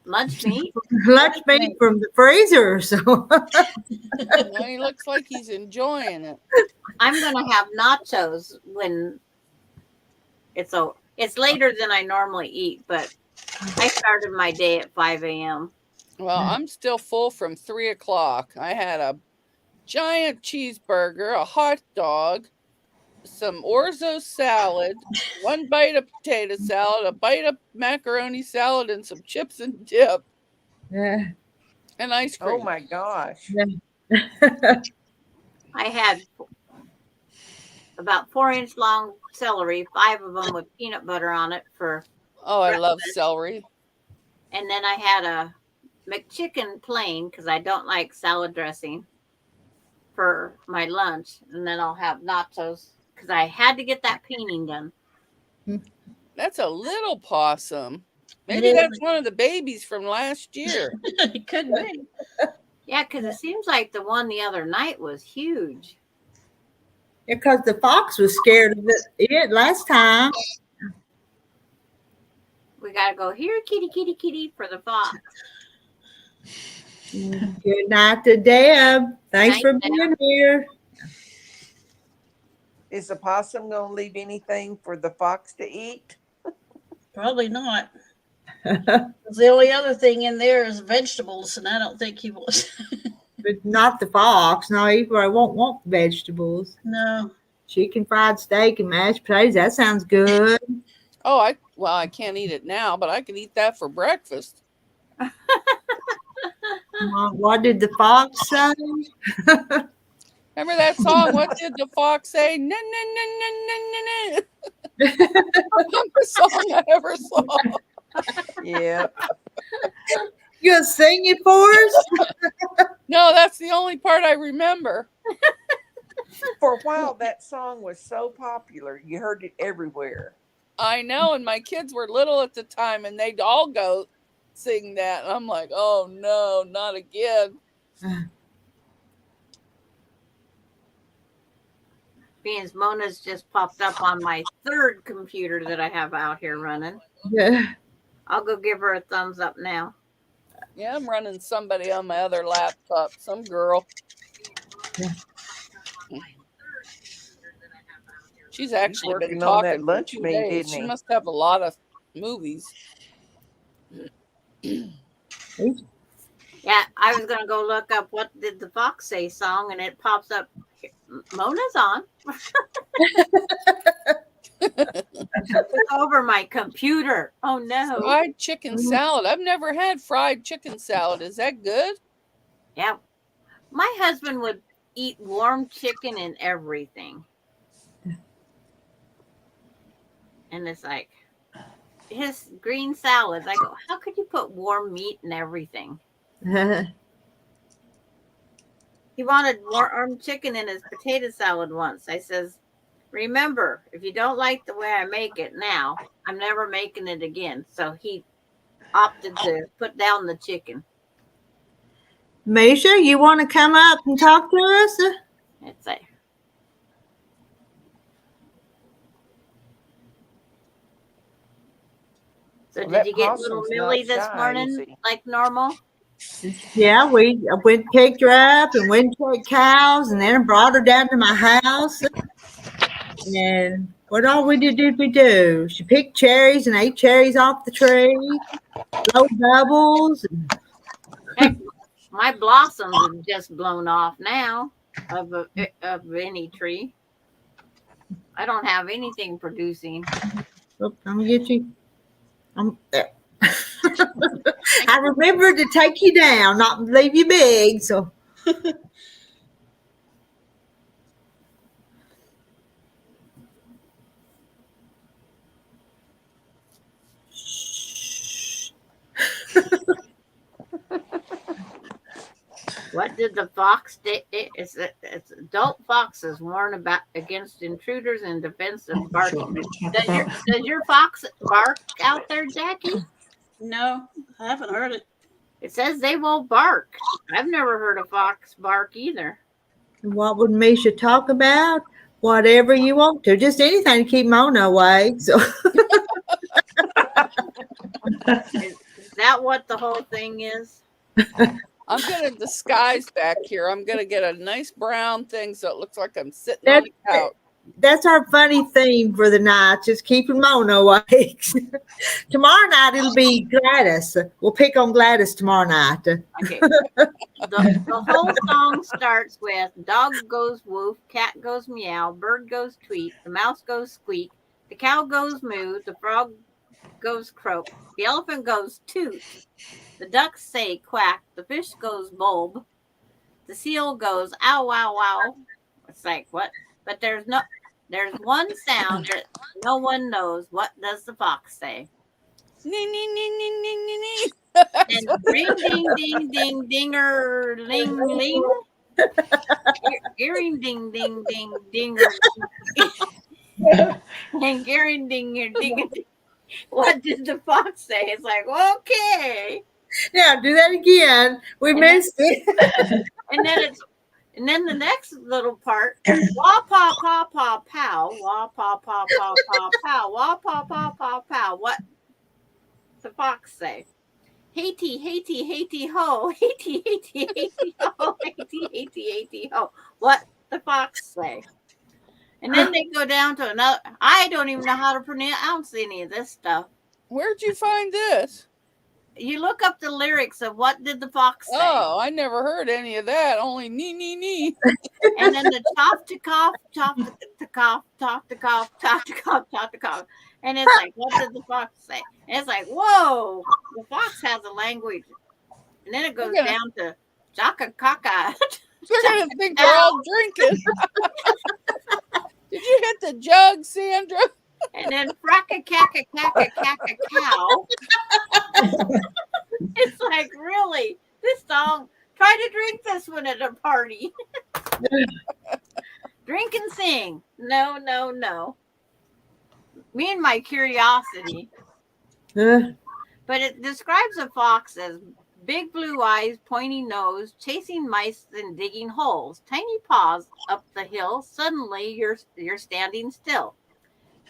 C: Lunch meat?
A: lunch meat from the freezer. So
B: No, he looks like he's enjoying it.
C: I'm going to have nachos when it's over. It's later than I normally eat, but I started my day at 5 a.m.
B: Well, I'm still full from 3 o'clock. I had a giant cheeseburger, a hot dog, some orzo salad, 1 bite of potato salad, a bite of macaroni salad, and some chips and dip,
A: yeah.
B: and ice cream.
G: Oh my gosh.
C: I had about 4-inch long celery, 5 of them with peanut butter on it for
B: Oh, I love
C: breakfast.
B: celery.
C: And then I had a McChicken plain because I don't like salad dressing for my lunch. And then I'll have nachos because I had to get that painting done.
B: That's a little possum.
E: It
B: Maybe
E: is.
B: that's one of the babies from last year.
E: It could be.
C: Yeah, because it seems like the one the other night was huge.
A: Because the fox was scared of it last time.
C: We got to go here, kitty, kitty, kitty, for the fox.
A: Good night to Deb. Thanks
C: Night,
A: for
C: Deb.
A: being here.
G: Is the possum going to leave anything for the fox to eat?
E: Probably not. 'Cause the only other thing in there is vegetables, and I don't think he was.
A: But not the fox. No, he probably won't want vegetables.
E: No.
A: Chicken fried steak and mashed potatoes. That sounds good.
B: Oh, I can't eat it now, but I could eat that for breakfast.
A: What did the fox say?
B: Remember that song? What did the fox say? No, no, no, no, no, no, no. The song I ever saw.
G: Yeah.
A: You gonna sing it for us?
B: No, that's the only part I remember.
G: For a while, that song was so popular. You heard it everywhere.
B: I know, and my kids were little at the time, and they'd all go sing that. And I'm like, oh no, not again.
C: Being Mona's just popped up on my 3rd computer that I have out here running.
A: Yeah.
C: I'll go give her a thumbs up now.
B: Yeah, I'm running somebody on my other laptop, some girl.
A: Yeah.
B: She's actually been
G: Working on that
B: talking for
G: lunch
B: 2
G: meat,
B: days.
G: didn't
B: She
G: he?
B: must have a lot of movies.
C: Yeah, I was going to go look up what did the fox say song, and it pops up. Mona's on. Took over my computer. Oh no.
B: Fried chicken salad. I've never had fried chicken salad. Is that good?
C: Yeah. My husband would
J: eat warm chicken and everything. And it's like his green salads. I go, how could you put warm meat in everything? He wanted warm chicken in his potato salad once. I says, remember, if you don't like the way I make it now, I'm never making it again. So he opted to put down the chicken.
A: Misha, you want to come up and talk to us?
J: It's like, so
G: Well,
J: did
G: that
J: you get little
G: possum's
J: Millie
G: not
J: this
G: shy, is
J: morning
G: he?
J: like normal?
A: Yeah, we went picked her up and went and checked cows, and then brought her down to my house. And what all did we do? She picked cherries and ate cherries off the tree, blow bubbles.
J: Heck, my blossoms have just blown off now of any tree. I don't have anything producing.
A: Oh, I'm gonna get you. There. I remembered to take you down, not leave you big. So.
J: What did the fox do? It's adult foxes warn about against intruders and defense of barking. Does your fox bark out there, Jackie?
E: No, I haven't heard it.
J: It says they will bark. I've never heard a fox bark either.
A: What would Misha talk about? Whatever you want to, just anything to keep Mona away. So.
J: Is that what the whole thing is?
B: I'm going to disguise back here. I'm going to get a nice brown thing so it looks like I'm sitting on the couch.
A: That's our funny theme for the night, just keeping Mona awake. Tomorrow night it'll be Gladys. We'll pick on Gladys tomorrow night.
J: Okay. The whole song starts with dog goes woof, cat goes meow, bird goes tweet, the mouse goes squeak, the cow goes moo, the frog goes croak, the elephant goes toot, the ducks say quack, the fish goes bulb, the seal goes ow, ow, ow. It's like, what? But there's one sound that no one knows. What does the fox say?
B: Nee, nee, nee, nee, nee, nee, nee.
J: And ring, ding, ding, ding, dinger, ling, ling. Earring, ding, ding, ding, dinger. And earring, ding, ding. What did the fox say? It's like, okay.
A: Yeah, do that again. We missed it.
J: And then the next little part, wah paw paw paw pow, wah paw paw paw paw pow, wah paw paw paw pow. What the fox say? Haty, haty, haty ho, haty, haty, haty ho, haty, haty, haty ho. What the fox say? And then they go down to another. I don't even know how to pronounce any of this stuff.
B: Where'd you find this?
J: You look up the lyrics of what did the fox say.
B: Oh, I never heard any of that. Only nee, nee, nee.
J: And then the top to cough, top to cough, top to cough, top to cough, top to cough. And it's like, what did the fox say? And it's like, whoa, the fox has a language. And then it goes down to jaka kaka.
B: They're going to think they're all drinking. Did you hit the jug, Sandra?
J: And then fracka kaka kaka kaka cow. It's like, really, this song, try to drink this one at a party. Drink and sing. No, no, no. Me and my curiosity. But it describes a fox as big blue eyes, pointy nose, chasing mice and digging holes, tiny paws up the hill. Suddenly you're standing still.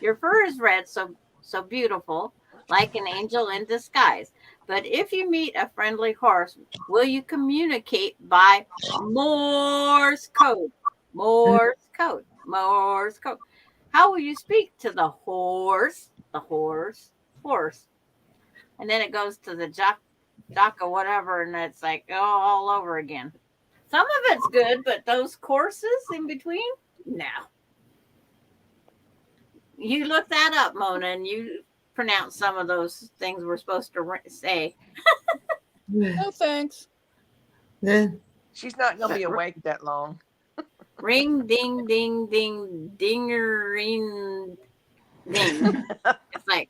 J: Your fur is red, so beautiful, like an angel in disguise. But if you meet a friendly horse, will you communicate by Morse code? Morse code. Morse code. How will you speak to the horse? The horse. Horse. And then it goes to the jock or whatever, and it's like, oh, all over again. Some of it's good, but those courses in between, no. You look that up, Mona, and you pronounce some of those things we're supposed to say.
B: No, thanks.
G: She's not going to be awake that long.
J: Ring, ding, ding, ding, dingering, ding. It's like,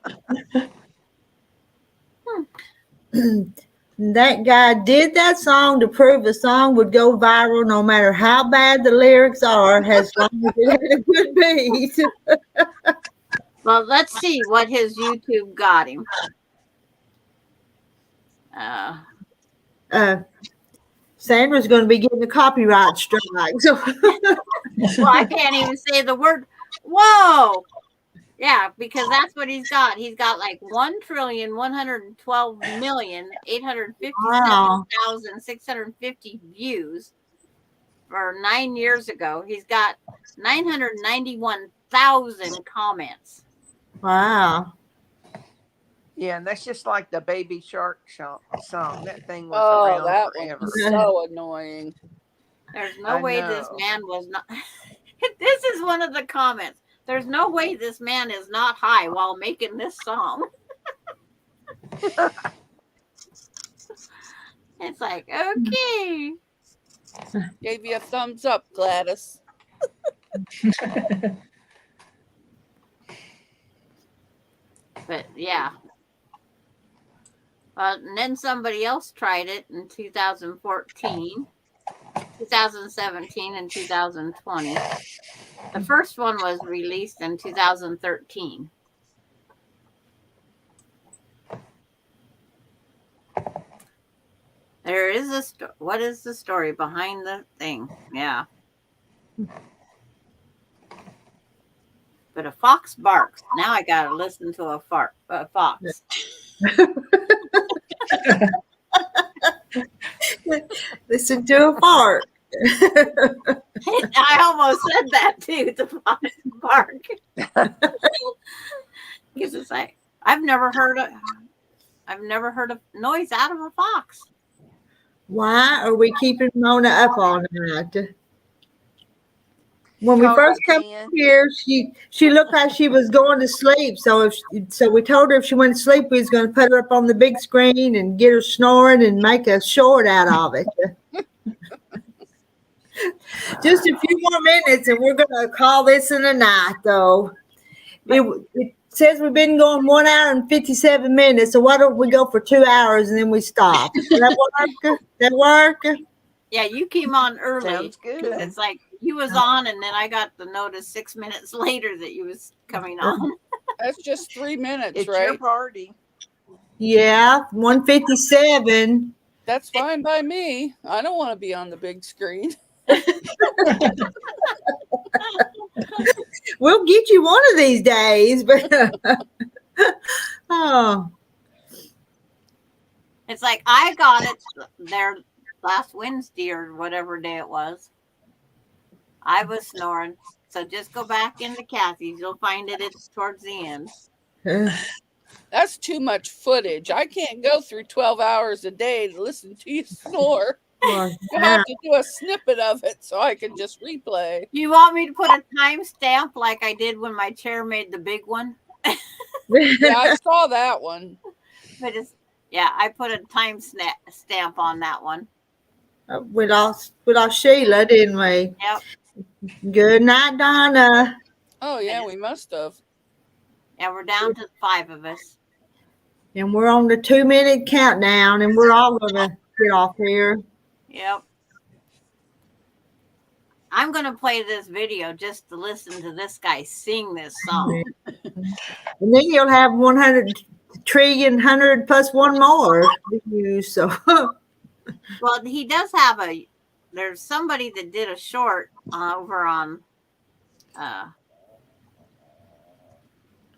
A: That guy did that song to prove a song would go viral no matter how bad the lyrics are, as long as it had a good beat.
J: well, let's see what his YouTube got him.
A: Sandra's going to be getting a copyright strike. So.
J: Well, I can't even say the word. Whoa. Yeah, because that's what he's got. He's got like 1,112,857,650 views for 9 years ago. He's got 991,000 comments.
A: Wow.
G: Yeah, and that's just like the Baby Shark song. That thing was around
B: that
G: forever.
B: one was so annoying.
J: There's no way this man was not. This is one of the comments. There's no way this man is not high while making this song. It's like, okay.
B: Gave you a thumbs up, Gladys.
J: But yeah. And then somebody else tried it in 2014, 2017, and 2020. The first one was released in 2013. There is a what is the story behind the thing? Yeah. But a fox barks. Now I gotta listen to a fox.
A: Listen to a fart.
J: I almost said that too. The fox bark. Because it's like I've never heard a noise out of a fox.
A: Why are we keeping Mona up all night? When we first came here, she looked like she was going to sleep. So we told her if she went to sleep, we was going to put her up on the big screen and get her snoring and make a short out of it. Just a few more minutes, and we're going to call this in a night, though. It says we've been going 1 hour and 57 minutes, so why don't we go for 2 hours and then we stop? Does that work? That work?
J: Yeah, you came on early.
G: Sounds good.
J: It's like you was on, and then I got the notice 6 minutes later that you was coming on.
B: That's just 3 minutes,
G: It's
B: right?
G: your party.
A: Yeah, 157.
B: That's fine by me. I don't want to be on the big screen.
A: We'll get you one of these days, but oh,
J: It's like I got it there last Wednesday or whatever day it was. I was snoring. So just go back into Kathy's. You'll find it's towards the end.
B: That's too much footage. I can't go through 12 hours a day to listen to you snore. You have to do a snippet of it so I can just replay.
J: You want me to put a timestamp like I did when my chair made the big one?
B: Yeah, I saw that one.
J: But I put a time stamp on that one.
A: We lost Sheila, didn't we?
J: Yep.
A: Good night, Donna.
B: Oh yeah, we must have.
J: Yeah, we're down to 5 of us.
A: And we're on the 2-minute countdown, and we're all gonna get off here.
J: Yep. I'm going to play this video just to listen to this guy sing this song.
A: And then you'll have 100 trillion, 100 plus one more to use. So,
J: well, he does have there's somebody that did a short over on, but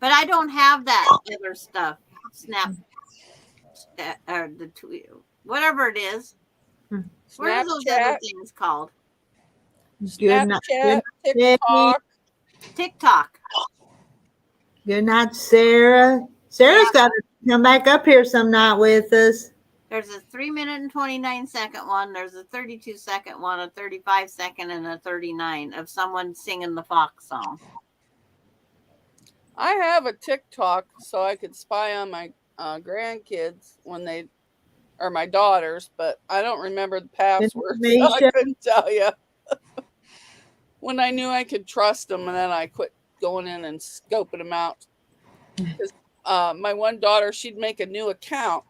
J: I don't have that other stuff. Snap, or the tweet, whatever it is. What are those other things called?
B: Snapchat, TikTok.
J: TikTok.
A: Good night, Sarah. Sarah's got to come back up here some night with us.
J: There's a 3-minute and 29-second one. There's a 32-second one, a 35-second, and a 39 of someone singing the Fox song.
B: I have a TikTok so I could spy on my grandkids when they are my daughters, but I don't remember the password. So I couldn't tell you. when I knew I could trust them, and then I quit going in and scoping them out. Because my one daughter, she'd make a new account,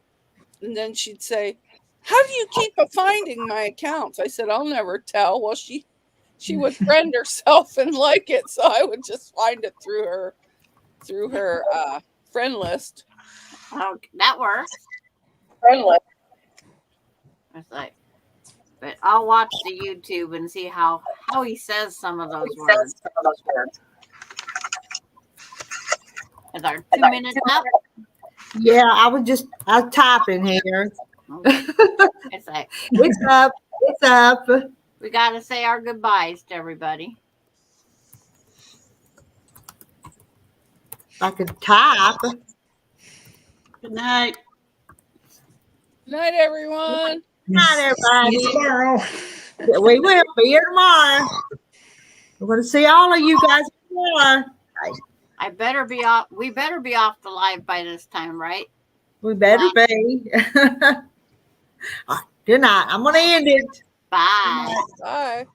B: and then she'd say, "How do you keep finding my accounts?" I said, "I'll never tell." Well, she would friend herself and like it, so I would just find it through her friend list.
J: Oh, that works. It's like, but I'll watch the YouTube and see how he says some of those words. Is our 2 minutes up?
A: Yeah, I was typing here.
J: Okay. It's like,
A: It's up. It's up.
J: we got to say our goodbyes to everybody.
A: I could type.
E: Good night.
B: Good night, everyone.
A: Good night, everybody.
H: See you tomorrow.
A: We will be here tomorrow. We're going to see all of you guys tomorrow.
J: I better be off. We better be off the live by this time, right?
A: We better be. Good night. I'm going to end it.
J: Bye.
B: Bye.